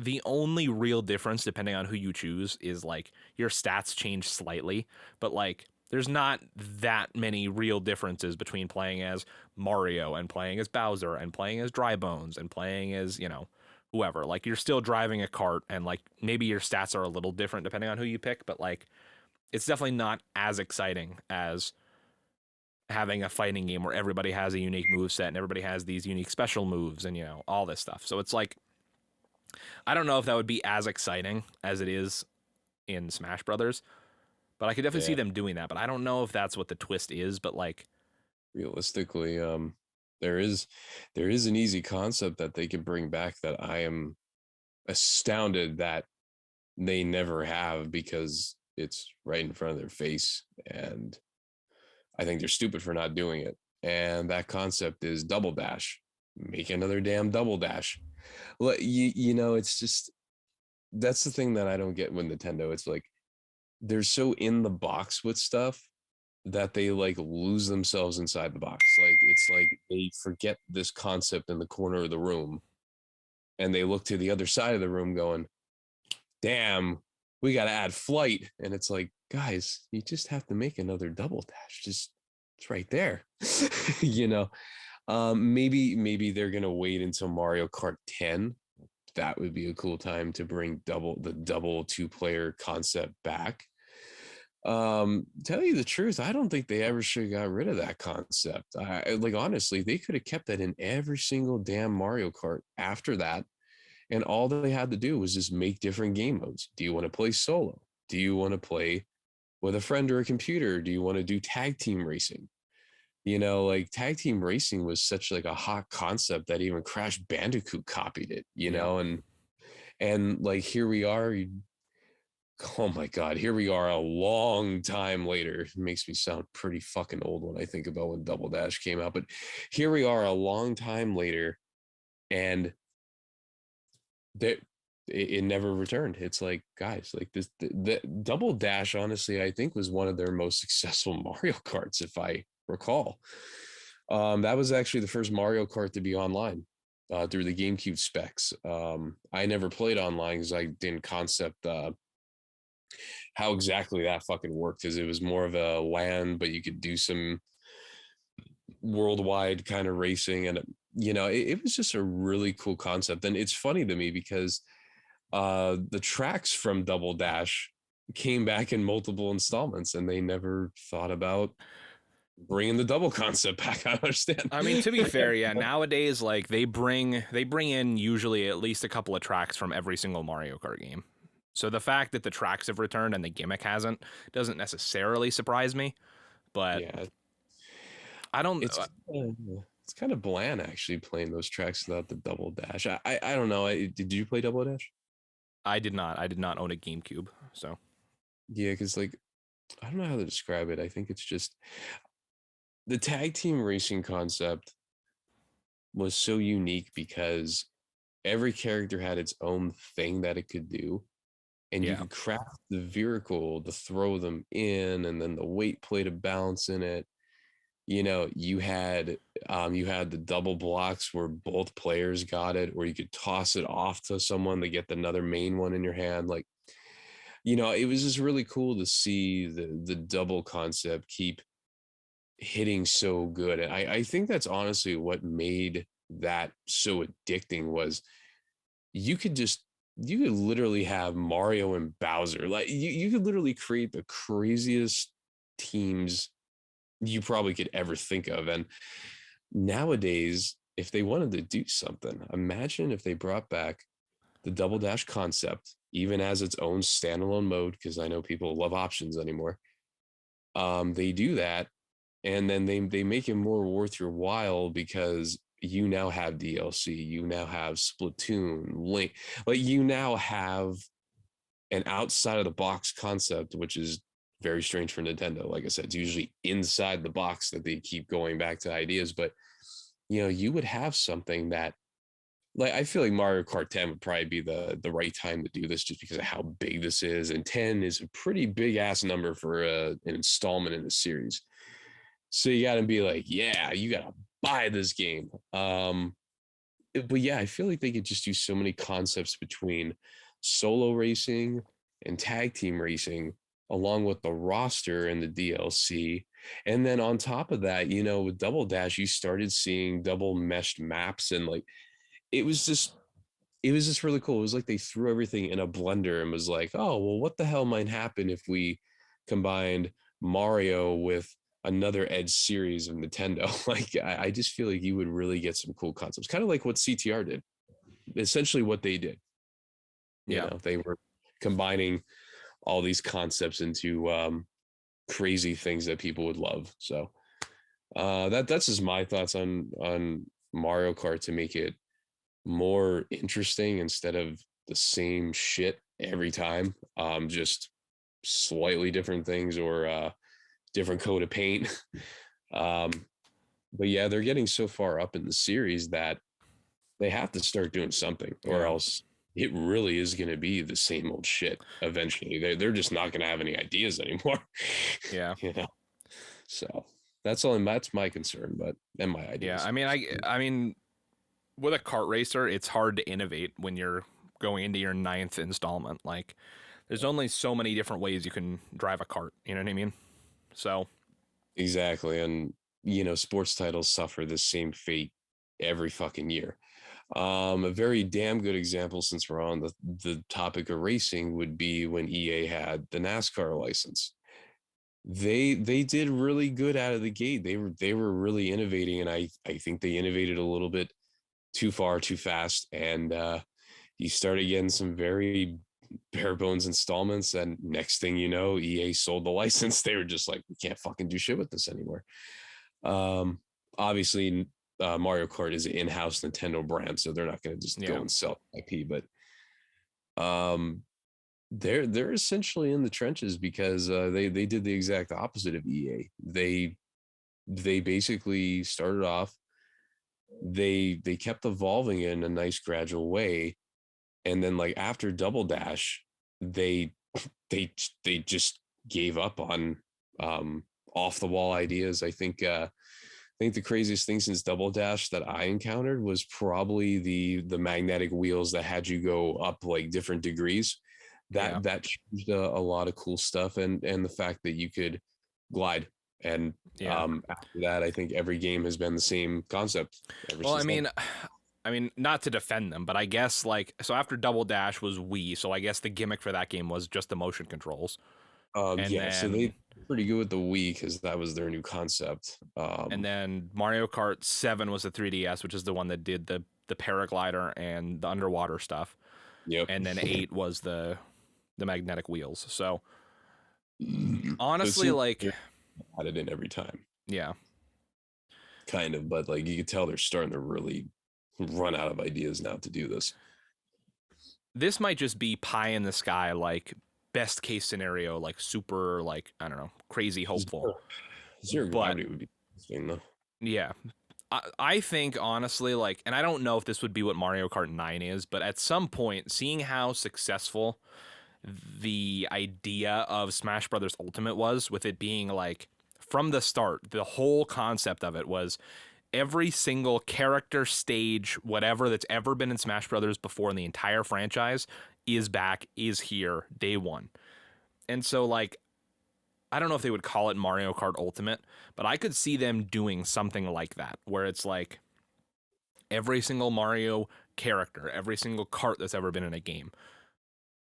the only real difference depending on who you choose is like your stats change slightly, but like there's not that many real differences between playing as Mario and playing as Bowser and playing as Dry Bones and playing as, whoever. Like you're still driving a cart and like maybe your stats are a little different depending on who you pick, but like it's definitely not as exciting as having a fighting game where everybody has a unique move set and everybody has these unique special moves and all this stuff. So it's like I don't know if that would be as exciting as it is in Smash Brothers, but I could definitely see Yeah, them doing that. But I don't know if that's what the twist is. But like, realistically, there is an easy concept that they can bring back that I am astounded that they never have because it's right in front of their face, and I think they're stupid for not doing it. And that concept is double dash. Make another damn double dash. Well, it's just that's the thing that I don't get with Nintendo. It's like they're so in the box with stuff that they like lose themselves inside the box. Like it's like they forget this concept in the corner of the room and they look to the other side of the room going, damn, we got to add flight. And it's like, guys, you just have to make another double dash. Just it's right there. you know, maybe they're gonna wait until Mario Kart 10. That would be a cool time to bring the double two-player concept back. Tell you the truth, I don't think they ever should have got rid of that concept. Like honestly, they could have kept that in every single damn Mario Kart after that, and all they had to do was just make different game modes. Do you want to play solo? Do you want to play with a friend or a computer? Do you want to do tag team racing? Like tag team racing was such like a hot concept that even Crash Bandicoot copied it, Yeah. and like here we are. Oh my God, here we are a long time later. It makes me sound pretty fucking old when I think about when Double Dash came out, but here we are a long time later, and that it never returned. It's like, guys, like the Double Dash, honestly, I think was one of their most successful Mario Karts, if I recall. That was actually the first Mario Kart to be online through the GameCube specs. I never played online because I didn't concept how exactly that fucking worked, because it was more of a LAN, but you could do some worldwide kind of racing. And, it was just a really cool concept. And it's funny to me because the tracks from Double Dash came back in multiple installments and they never thought about bringing the double concept back. I understand. I mean, to be fair, yeah, nowadays like they bring in usually at least a couple of tracks from every single Mario Kart game. So the fact that the tracks have returned and the gimmick hasn't doesn't necessarily surprise me, but Yeah, I don't it's it's kind of bland actually playing those tracks without the double dash. I don't know. Did you play double dash? I did not own a GameCube, so Yeah, because like I don't know how to describe it. I think it's just the tag team racing concept was so unique because every character had its own thing that it could do, and you yeah. could craft the vehicle to throw them in, and then the weight play to balance in it. You had the double blocks where both players got it, or you could toss it off to someone to get another main one in your hand. Like, it was just really cool to see the double concept keep hitting so good. And I think that's honestly what made that so addicting was you could just you could literally have Mario and Bowser. Like you could literally create the craziest teams you probably could ever think of. And nowadays, if they wanted to do something, imagine if they brought back the Double Dash concept, even as its own standalone mode, because I know people love options anymore. They do that, and then they make it more worth your while because you now have DLC, you now have Splatoon, Link, like you now have an outside of the box concept, which is very strange for Nintendo. Like I said, it's usually inside the box that they keep going back to ideas, but you would have something that, like, I feel like Mario Kart 10 would probably be the right time to do this just because of how big this is, and 10 is a pretty big ass number for an installment in a series. So you got to be like, yeah, you got to buy this game. But yeah, I feel like they could just do so many concepts between solo racing and tag team racing, along with the roster and the DLC. And then on top of that, with Double Dash, you started seeing double meshed maps, and like it was just really cool. It was like they threw everything in a blender and was like, oh, well, what the hell might happen if we combined Mario with another Edge series of Nintendo? Like, I just feel like you would really get some cool concepts, kind of like what CTR did, essentially what they did. Yeah. They were combining all these concepts into crazy things that people would love. So that's just my thoughts on Mario Kart to make it more interesting instead of the same shit every time. Just slightly different things, or different coat of paint. um, but yeah, they're getting so far up in the series that they have to start doing something, or Yeah. else. it really is going to be the same old shit eventually. They're just not going to have any ideas anymore. Yeah. You know, so that's my concern, but and my Yeah. ideas. I mean, with a kart racer, it's hard to innovate when you're going into your ninth installment. Like, there's only so many different ways you can drive a kart. You know what I mean? So, Exactly, and sports titles suffer the same fate every fucking year. A very damn good example, since we're on the topic of racing, would be when EA had the NASCAR license. They did really good out of the gate. They were really innovating, and I think they innovated a little bit too far too fast, and you started getting some very bare bones installments, and next thing you know, EA sold the license. They were just like, we can't fucking do shit with this anymore. Obviously, Mario Kart is an in-house Nintendo brand, so they're not going to just go yeah. and sell IP. But um, they're essentially in the trenches because they did the exact opposite of EA. They basically started off. They kept evolving in a nice gradual way, and then like after Double Dash, they they just gave up on off the wall ideas. I think the craziest thing since Double Dash that I encountered was probably the magnetic wheels that had you go up like different degrees. Yeah. That changed a lot of cool stuff, and the fact that you could glide. And Yeah. after that, I think every game has been the same concept ever Well, since then. I mean, not to defend them, but I guess like so after Double Dash was Wii, so I guess the gimmick for that game was just the motion controls, and Yeah, so they then pretty good with the Wii because that was their new concept. Mario Kart 7 was the 3DS, which is the one that did the paraglider and the underwater stuff, Yep. and then 8 was the magnetic wheels. So So it honestly, seems like, they're added in every time, yeah, kind of, but like you could tell they're starting to really run out of ideas now to do this. this might just be pie in the sky, like best case scenario, like super, like I don't know, crazy hopeful. Zero, zero But gravity would be interesting though. yeah, I think honestly, like, and I don't know if this would be what Mario Kart 9 is, but at some point, seeing how successful the idea of Smash Brothers Ultimate was, with it being like from the start, the whole concept of it was every single character, stage, whatever that's ever been in Smash Brothers before in the entire franchise is back, is here, day one. And so, like, I don't know if they would call it Mario Kart Ultimate, but I could see them doing something like that, where it's like every single Mario character, every single kart that's ever been in a game,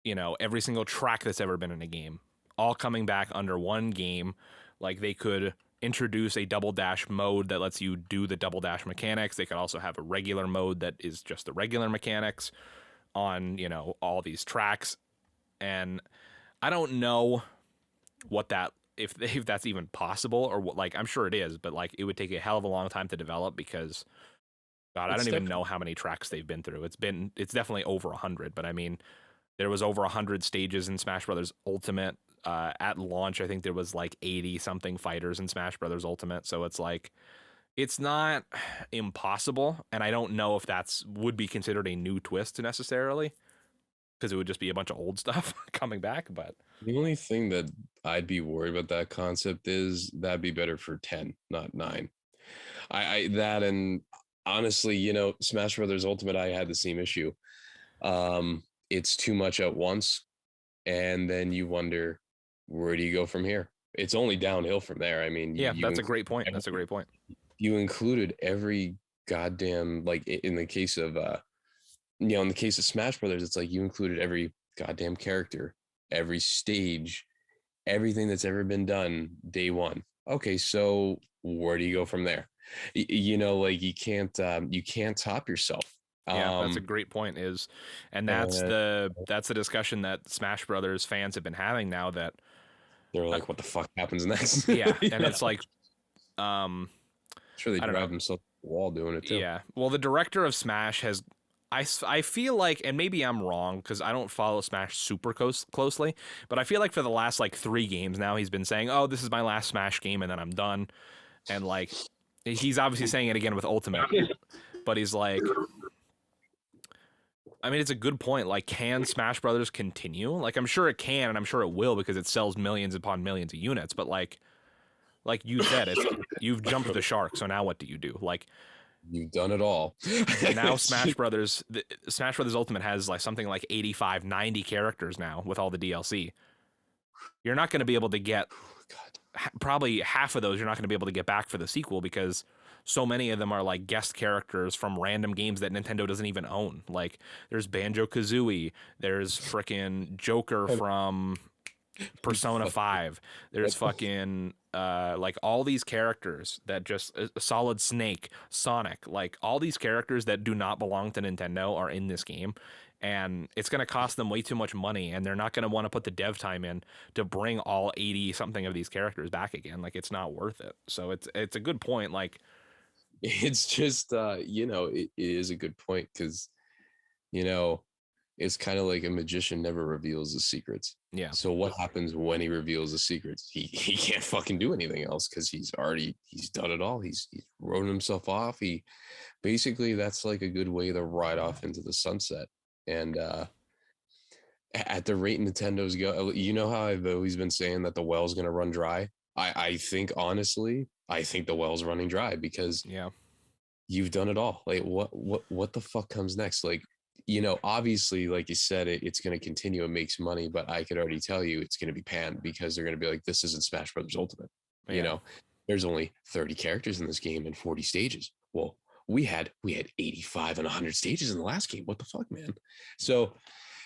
you know, every single track that's ever been in a game, all coming back under one game. Like, they could introduce a double dash mode that lets you do the double dash mechanics. They could also have a regular mode that is just the regular mechanics on, you know, all these tracks. And I don't know what that if that's even possible or what, like I'm sure it is, but like it would take a hell of a long time to develop because God, I It's don't even definitely know how many tracks they've been through. It's definitely over 100, but I mean there was over 100 stages in Smash Brothers Ultimate. At launch, I think there was like 80 something fighters in Smash Brothers Ultimate. So it's like it's not impossible, and I don't know if that's would be considered a new twist necessarily because it would just be a bunch of old stuff coming back. But the only thing that I'd be worried about that concept is that'd be better for 10, not 9. I that and honestly, Smash Brothers Ultimate, I had the same issue. It's too much at once, and then you wonder, where do you go from here? It's only downhill from there. I mean, yeah, that's a great point. That's a great point. you included every goddamn, like in the case of in the case of Smash Brothers, it's like you included every goddamn character, every stage, everything that's ever been done day one. Okay, so where do you go from there? Like you can't top yourself. Yeah, that's a Um, great point. And and that's the discussion that Smash Brothers fans have been having now. That they're uh, like, what the fuck happens next? yeah, and Yeah. it's like um, Sure, they I don't know. drive themselves to the wall doing it too. Yeah, well, the director of Smash has. I feel like, and maybe I'm wrong because I don't follow Smash super closely, but I feel like for the last like 3 games now, he's been saying, "Oh, this is my last Smash game, and then I'm done." And like, he's obviously saying it again with Ultimate, but he's like, I mean, it's a good point. Like, can Smash Brothers continue? Like, I'm sure it can, and I'm sure it will because it sells millions upon millions of units. But like you said, you've jumped the shark. So now what do you do? Like, You've done it all. now It's just- Smash Brothers Ultimate has like something like 85, 90 characters now with all the DLC. You're not going to be able to get God. probably half of those. You're not going to be able to get back for the sequel because so many of them are like guest characters from random games that Nintendo doesn't even own. Like there's Banjo Kazooie, there's frickin' Joker from Persona 5. There's fucking like all these characters that just Solid Snake, Sonic, like all these characters that do not belong to Nintendo are in this game. And it's going to cost them way too much money, and they're not going to want to put the dev time in to bring all 80 something of these characters back again. Like it's not worth it. So it's a good point. Like It's just it is a good point because you know it's kind of like a magician never reveals the secrets. yeah, So what happens when he reveals the secrets? He can't fucking do anything else because he's done it all. He's wrote himself off. He basically that's like a good way to ride off into the sunset. And at the rate Nintendo's go, you know how I've always been saying that the well's gonna run dry. I think honestly, I think the well's running dry because yeah, you've done it all. Like what the fuck comes next? Like, obviously, like you said, it's going to continue. It makes money, but I could already tell you it's going to be panned because they're going to be like, this isn't Smash Brothers Ultimate. yeah. There's only 30 characters in this game and 40 stages. Well, we had 85 and 100 stages in the last game. What the fuck, man? So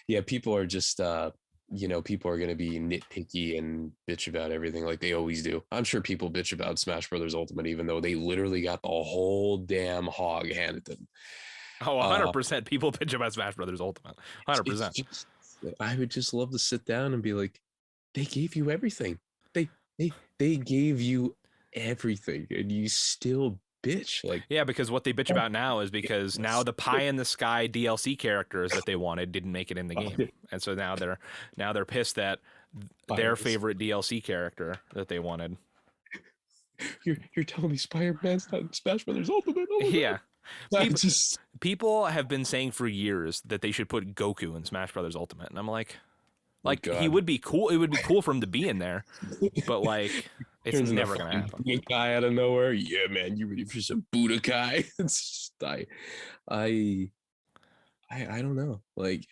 yeah, people are just people are going to be nitpicky and bitch about everything like they always do. I'm sure people bitch about Smash Brothers Ultimate even though they literally got the whole damn hog handed to them. Oh, 100% people bitch about Smash Brothers Ultimate. 100%. I would just love to sit down and be like, they gave you everything. They gave you everything, and you still bitch. Like, Yeah, because what they bitch about now is because now the pie in the sky DLC characters that they wanted didn't make it in the game, and so now they're pissed that their favorite DLC character that they wanted. You're telling me Spider-Man's not in Smash Brothers Ultimate? Oh Yeah. God. People have been saying for years that they should put Goku in Smash Brothers Ultimate, and I'm like he would be cool. It would be cool for him to be in there, but like it's never gonna happen. Budokai out of nowhere. Yeah, man, you ready for some Budokai? It's just, I don't know. Like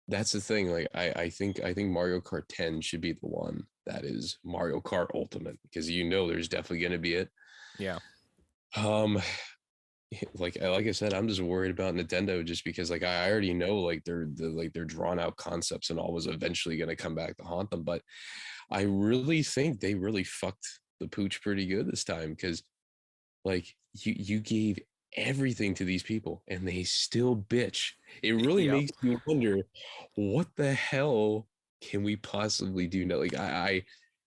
that's the thing. Like I think Mario Kart 10 should be the one that is Mario Kart Ultimate because there's definitely gonna be it. Yeah. Like I said, I'm just worried about Nintendo just because like I already know like their drawn out concepts and all was eventually going to come back to haunt them, but I really think they really fucked the pooch pretty good this time because like you gave everything to these people and they still bitch. It really makes you wonder what the hell can we possibly do now? Like I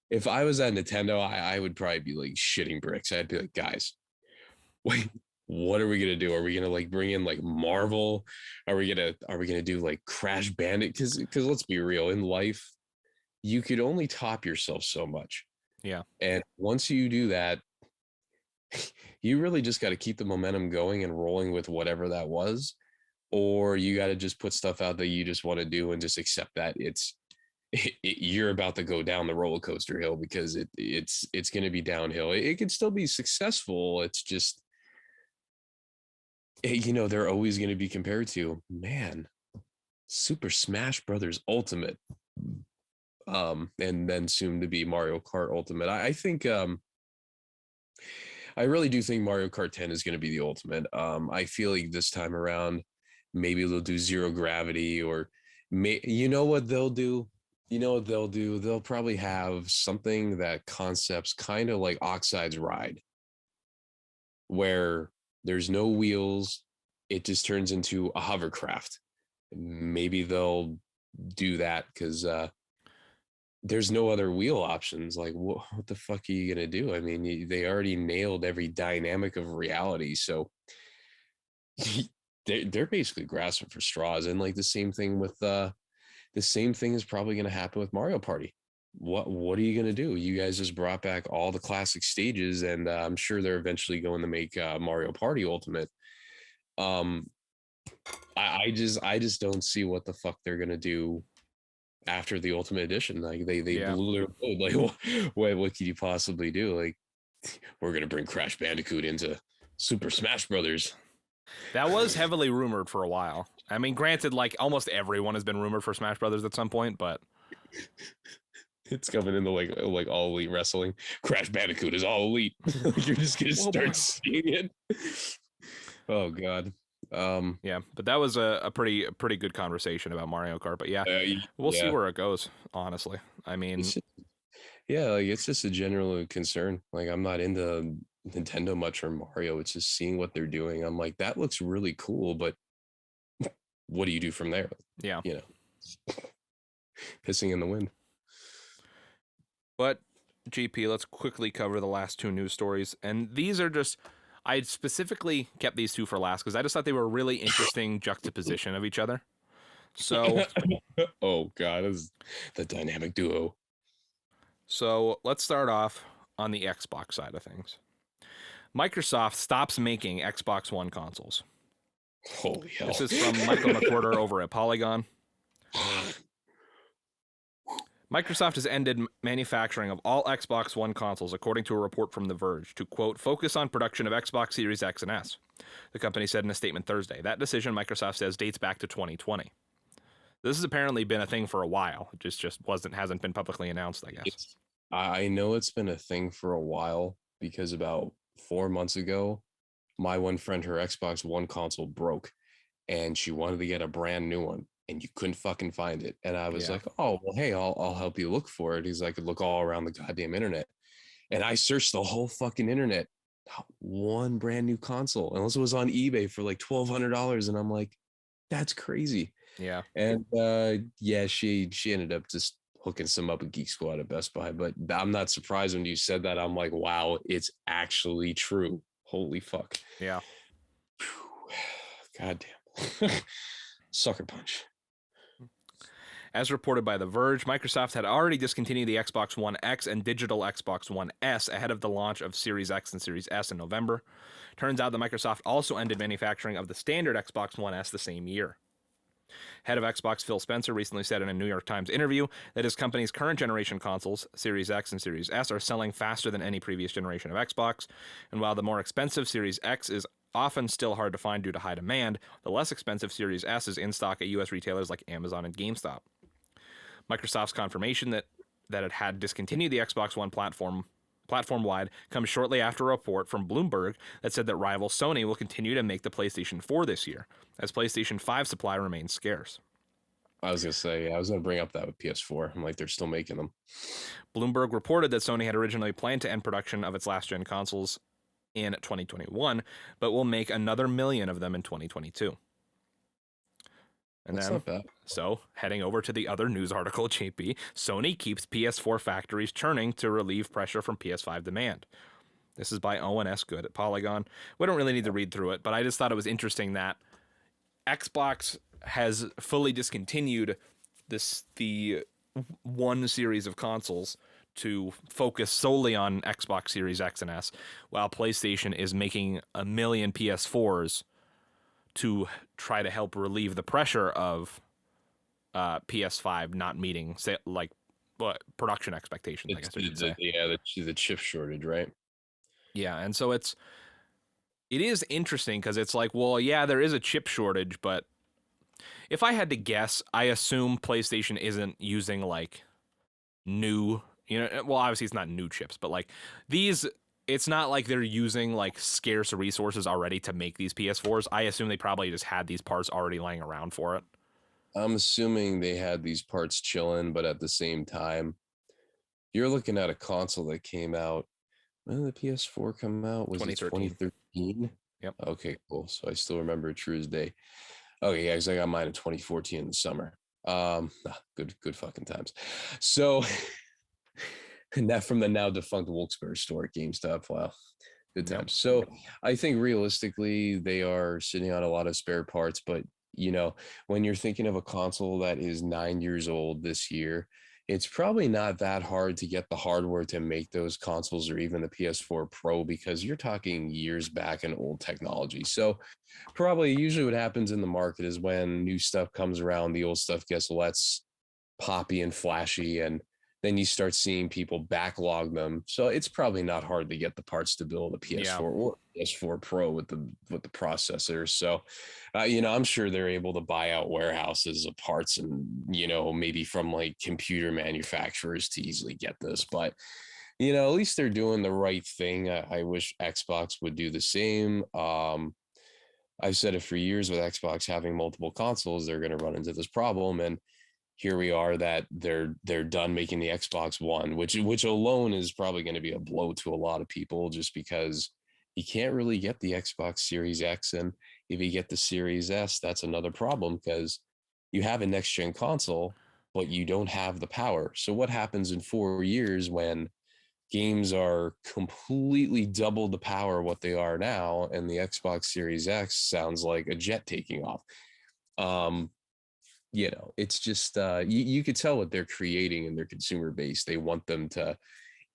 if I was at Nintendo, I would probably be like shitting bricks. I'd be like, guys, wait, what are we gonna do? Are we gonna like bring in like Marvel? Are we gonna do like Crash Bandit? Because let's be real, in life, you could only top yourself so much. Yeah. And once you do that, you really just got to keep the momentum going and rolling with whatever that was, or you got to just put stuff out that you just want to do and just accept that you're about to go down the roller coaster hill because it's going to be downhill. It can still be successful. It's just they're always going to be compared to, man, Super Smash Brothers Ultimate, and then soon to be Mario Kart Ultimate. I think I really do think Mario Kart 10 is going to be the ultimate. I feel like this time around, maybe they'll do Zero Gravity, or you know what they'll do? You know what they'll do? They'll probably have something that concepts kind of like Oxide's Ride, where there's no wheels. It just turns into a hovercraft. Maybe they'll do that because there's no other wheel options. Like, what the fuck are you going to do? I mean, they already nailed every dynamic of reality. So they're basically grasping for straws. And like the same thing is probably going to happen with Mario Party. What are you going to do? You guys just brought back all the classic stages, and I'm sure they're eventually going to make Mario Party Ultimate. I just don't see what the fuck they're gonna do after the Ultimate Edition. Like they Yeah. blew their load. Like what could you possibly do? Like we're gonna bring Crash Bandicoot into Super Smash Brothers. That was heavily rumored for a while. I mean, granted, like almost everyone has been rumored for Smash Brothers at some point, but It's coming into like all elite wrestling. Crash Bandicoot is all elite. You're just gonna start seeing it. Oh god. yeah. But that was a pretty good conversation about Mario Kart. But yeah, we'll see yeah. where it goes. Honestly, I mean, It's just, yeah, like it's just a general concern. Like I'm not into Nintendo much or Mario. It's just seeing what they're doing. I'm like, that looks really cool, but what do you do from there? yeah. You know, pissing in the wind. But GP, let's quickly cover the last two news stories, and these are just. I specifically kept these two for last because I just thought they were a really interesting juxtaposition of each other. So, oh god, this is the dynamic duo. so let's start off on the Xbox side of things. Microsoft stops making Xbox One consoles. Holy hell. This is from Michael McWhorter over at Polygon. Microsoft has ended manufacturing of all Xbox One consoles, according to a report from The Verge, to, quote, focus on production of Xbox Series X and S, the company said in a statement Thursday. That decision, Microsoft says, dates back to 2020. This has apparently been a thing for a while. It just hasn't been publicly announced, I guess. I know it's been a thing for a while because about 4 months ago, my one friend, her Xbox One console broke and she wanted to get a brand new one and you couldn't fucking find it. And I was like, oh, well, hey, I'll help you look for it. He's like, look all around the goddamn internet. And I searched the whole fucking internet. Not one brand new console, unless it was on eBay for like $1,200. And I'm like, that's crazy. Yeah. And yeah, she ended up just hooking some up at Geek Squad at Best Buy. But I'm not surprised when you said that. I'm like, wow, it's actually true. Holy fuck. Yeah. God damn. Sucker punch. As reported by The Verge, Microsoft had already discontinued the Xbox One X and digital Xbox One S ahead of the launch of Series X and Series S in November. Turns out that Microsoft also ended manufacturing of the standard Xbox One S the same year. Head of Xbox Phil Spencer recently said in a New York Times interview that his company's current generation consoles, Series X and Series S, are selling faster than any previous generation of Xbox, and while the more expensive Series X is often still hard to find due to high demand, the less expensive Series S is in stock at U.S. retailers like Amazon and GameStop. Microsoft's confirmation that it had discontinued the Xbox One platform-wide comes shortly after a report from Bloomberg that said that rival Sony will continue to make the PlayStation 4 this year, as PlayStation 5 supply remains scarce. I was going to say, I was going to bring up that with PS4. I'm like, they're still making them. Bloomberg reported that Sony had originally planned to end production of its last-gen consoles in 2021, but will make another million of them in 2022. And That's then, not bad. So, heading over to the other news article, JP, Sony keeps PS4 factories churning to relieve pressure from PS5 demand. This is by ONS Good at Polygon. We don't really need to read through it, but I just thought it was interesting that Xbox has fully discontinued the one series of consoles to focus solely on Xbox Series X and S, while PlayStation is making a million PS4s to try to help relieve the pressure of PS5 not meeting, say, like, production expectations, I guess I should say. Yeah, the chip shortage, right? Yeah, and so it is interesting because it's like, well, yeah, there is a chip shortage, but if I had to guess, I assume PlayStation isn't using, like, new, well, obviously it's not new chips, but, like, it's not like they're using, like, scarce resources already to make these PS4s. I assume they probably just had these parts already laying around for it. I'm assuming they had these parts chilling, but at the same time, you're looking at a console that came out. When did the PS4 come out? Was it 2013? Yep. Okay, cool. So I still remember it true as day. Okay, yeah, because I got mine in 2014 in the summer. Good fucking times. So and that from the now defunct Wilkes-Barre store at GameStop. Wow, good times. So I think realistically, they are sitting on a lot of spare parts. But when you're thinking of a console that is 9 years old this year, it's probably not that hard to get the hardware to make those consoles or even the PS4 Pro because you're talking years back in old technology. So probably usually what happens in the market is when new stuff comes around, the old stuff gets less poppy and flashy, and then you start seeing people backlog them. So it's probably not hard to get the parts to build a Yeah. PS4 or PS4 Pro with the processors. So, I'm sure they're able to buy out warehouses of parts and maybe from like computer manufacturers to easily get this. But at least they're doing the right thing. I wish Xbox would do the same. I've said it for years with Xbox having multiple consoles, they're going to run into this problem, and here we are that they're done making the Xbox One, which alone is probably going to be a blow to a lot of people just because you can't really get the Xbox Series X, and if you get the Series S, that's another problem because you have a next gen console, but you don't have the power. So what happens in 4 years when games are completely double the power of what they are now, and the Xbox Series X sounds like a jet taking off? Um, it's just you could tell what they're creating in their consumer base. They want them to,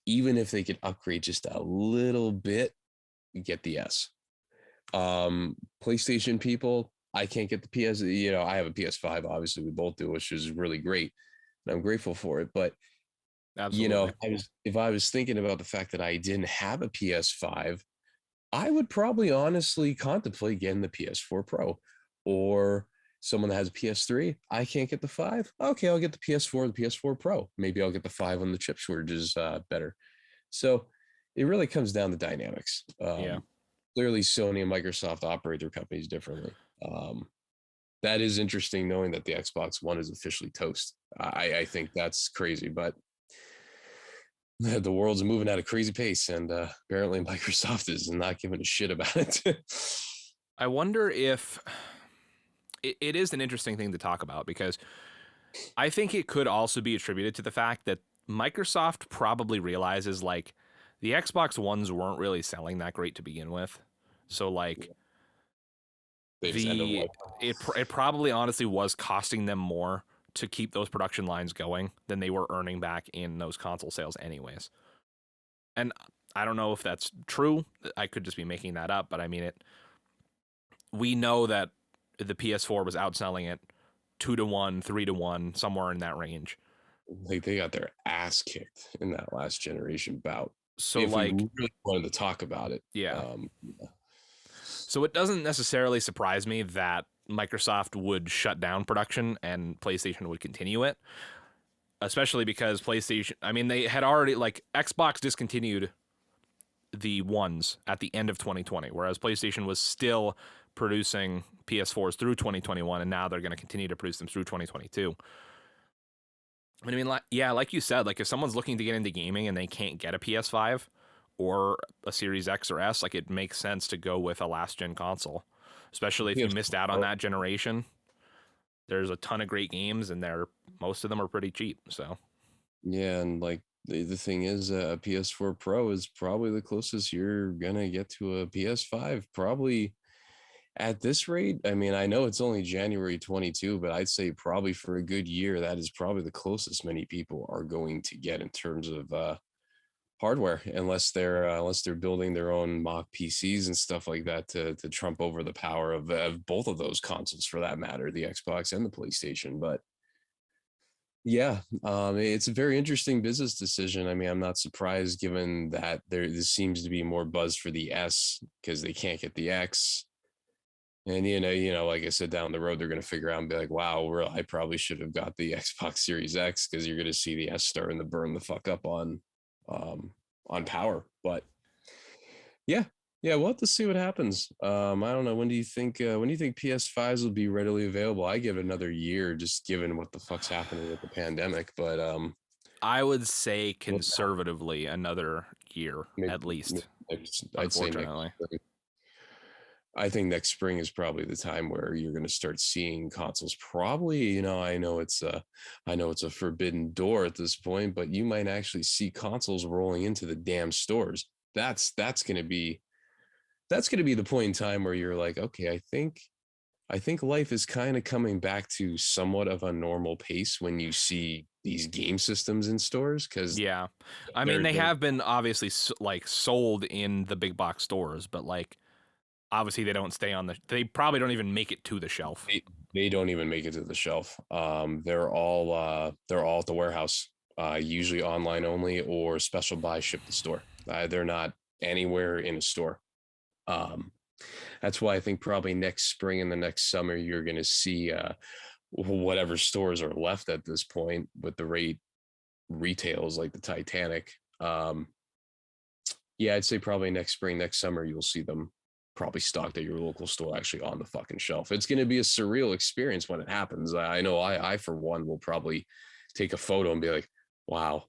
even if they could upgrade just a little bit, get the S. PlayStation people, I can't get the PS. I have a PS5. Obviously, we both do, which is really great, and I'm grateful for it. But Absolutely. if I was thinking about the fact that I didn't have a PS5, I would probably honestly contemplate getting the PS4 Pro, or someone that has a PS3. I can't get the 5. Okay, I'll get the PS4, the PS4 Pro. Maybe I'll get the 5 when the chip shortage is better. So it really comes down to dynamics. Yeah. Clearly, Sony and Microsoft operate their companies differently. That is interesting, knowing that the Xbox One is officially toast. I think that's crazy, but the world's moving at a crazy pace, and apparently Microsoft is not giving a shit about it. I wonder if it is an interesting thing to talk about because I think it could also be attributed to the fact that Microsoft probably realizes like the Xbox Ones weren't really selling that great to begin with. So like They just end up the like, it probably honestly was costing them more to keep those production lines going than they were earning back in those console sales anyways. And I don't know if that's true. I could just be making that up, but I mean it. We know that the PS4 was outselling it 2-1, 3-1, somewhere in that range. they got their ass kicked in that last generation bout. So If we like, really wanted to talk about it, yeah. um, So it doesn't necessarily surprise me that Microsoft would shut down production and PlayStation would continue it, especially because PlayStation, I mean, they had already, like, Xbox discontinued the ones at the end of 2020, whereas PlayStation was still producing PS4s through 2021, and now they're going to continue to produce them through 2022. I mean, like you said, like if someone's looking to get into gaming and they can't get a PS5 or a Series X or S, like it makes sense to go with a last gen console, especially if you missed out on that generation. There's a ton of great games, and most of them are pretty cheap. So yeah, and like the thing is, a PS4 Pro is probably the closest you're gonna get to a PS5. Probably at this rate. I mean, I know it's only January 22, but I'd say probably for a good year, that is probably the closest many people are going to get in terms of hardware, unless they're building their own mock PCs and stuff like that to trump over the power of both of those consoles, for that matter, the Xbox and the PlayStation. But yeah, it's a very interesting business decision. I mean, I'm not surprised given that there seems to be more buzz for the S because they can't get the X. And like I said, down the road, they're going to figure out and be like, "Wow, I probably should have got the Xbox Series X," because you're going to see the S starting to burn the fuck up on power. But yeah, yeah, we'll have to see what happens. I don't know. When do you think PS5s will be readily available? I give it another year, just given what the fuck's happening with the pandemic. But I would say conservatively another year maybe, at least, I'd say next unfortunately. spring. I think next spring is probably the time where you're going to start seeing consoles. Probably, I know it's a forbidden door at this point, but you might actually see consoles rolling into the damn stores. That's going to be the point in time where you're like, okay, I think life is kind of coming back to somewhat of a normal pace when you see these game systems in stores because Yeah. I mean, they have been obviously like sold in the big box stores, but like obviously they don't stay on they probably don't even make it to the shelf. they don't even make it to the shelf. They're all at the warehouse, usually online only or special buy ship to store. They're not anywhere in a store. Um, that's why I think probably next spring and the next summer you're going to see whatever stores are left at this point with the rate retails like the Titanic. Yeah, I'd say probably next spring, next summer, you'll see them probably stocked at your local store actually on the fucking shelf. It's going to be a surreal experience when it happens. I know I for one will probably take a photo and be like, wow,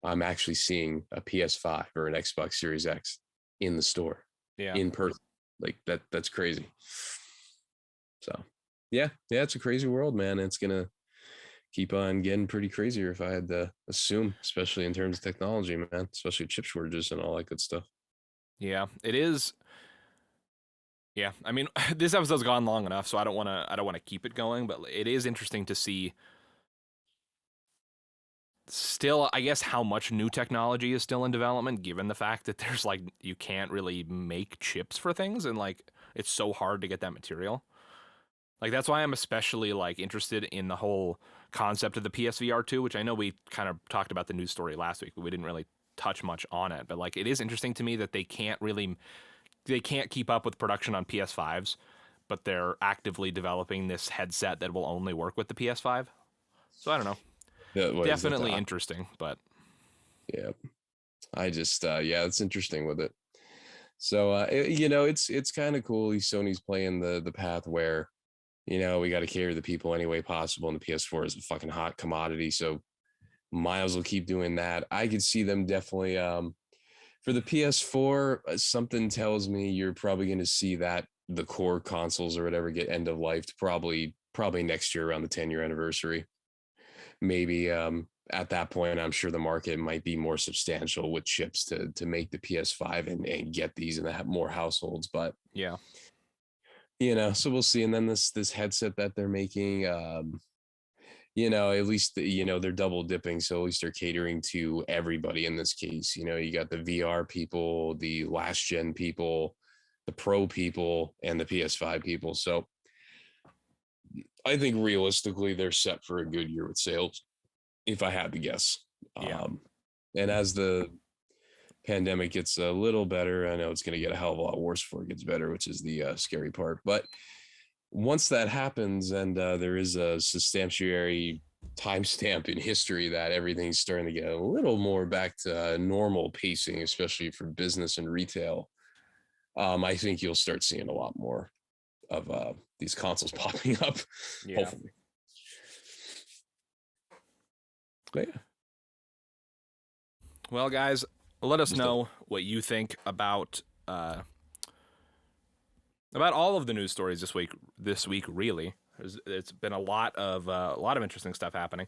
I'm actually seeing a PS5 or an Xbox Series X in the store Yeah. in person. Like that's crazy. So yeah, it's a crazy world, man. It's gonna keep on getting pretty crazier if I had to assume, especially in terms of technology, man, especially chip shortages and all that good stuff. Yeah, it is. Yeah, I mean, this episode's gone long enough, so I don't want to keep it going, but it is interesting to see still, I guess, how much new technology is still in development, given the fact that there's like you can't really make chips for things, and like it's so hard to get that material. Like that's why I'm especially like interested in the whole concept of the PSVR 2, which I know we kind of talked about the news story last week, but we didn't really touch much on it. But like it is interesting to me that they can't keep up with production on PS5s, but they're actively developing this headset that will only work with the PS5. So I don't know. Definitely interesting, but yeah, I just yeah, it's interesting with it. So it's kind of cool. Sony's playing the path where we got to carry the people any way possible, and the PS4 is a fucking hot commodity. So Miles will keep doing that. I could see them definitely for the PS4. Something tells me you're probably going to see that the core consoles or whatever get end of life probably next year around the 10-year anniversary. Maybe at that point, I'm sure the market might be more substantial with chips to make the PS5 and get these and have more households. But yeah. so we'll see. And then this headset that they're making, at least they're double dipping, so at least they're catering to everybody in this case. You got the VR people, the last gen people, the pro people, and the PS5 people. So I think realistically they're set for a good year with sales, if I had to guess. Yeah. And as the pandemic gets a little better, I know it's going to get a hell of a lot worse before it gets better, which is the scary part. But once that happens, and there is a substantiary timestamp in history that everything's starting to get a little more back to normal pacing, especially for business and retail, I think you'll start seeing a lot more of these consoles popping up, hopefully. But yeah. Well, guys, let us know what you think about all of the news stories this week. Really, it's been a lot of interesting stuff happening.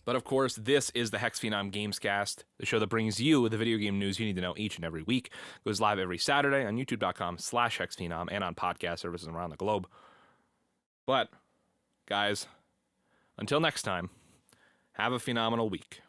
But of course, this is the HexxedPhenom Gamescast, the show that brings you the video game news you need to know each and every week. It goes live every Saturday on youtube.com/HexxedPhenom and on podcast services around the globe. But, guys, until next time, have a phenomenal week.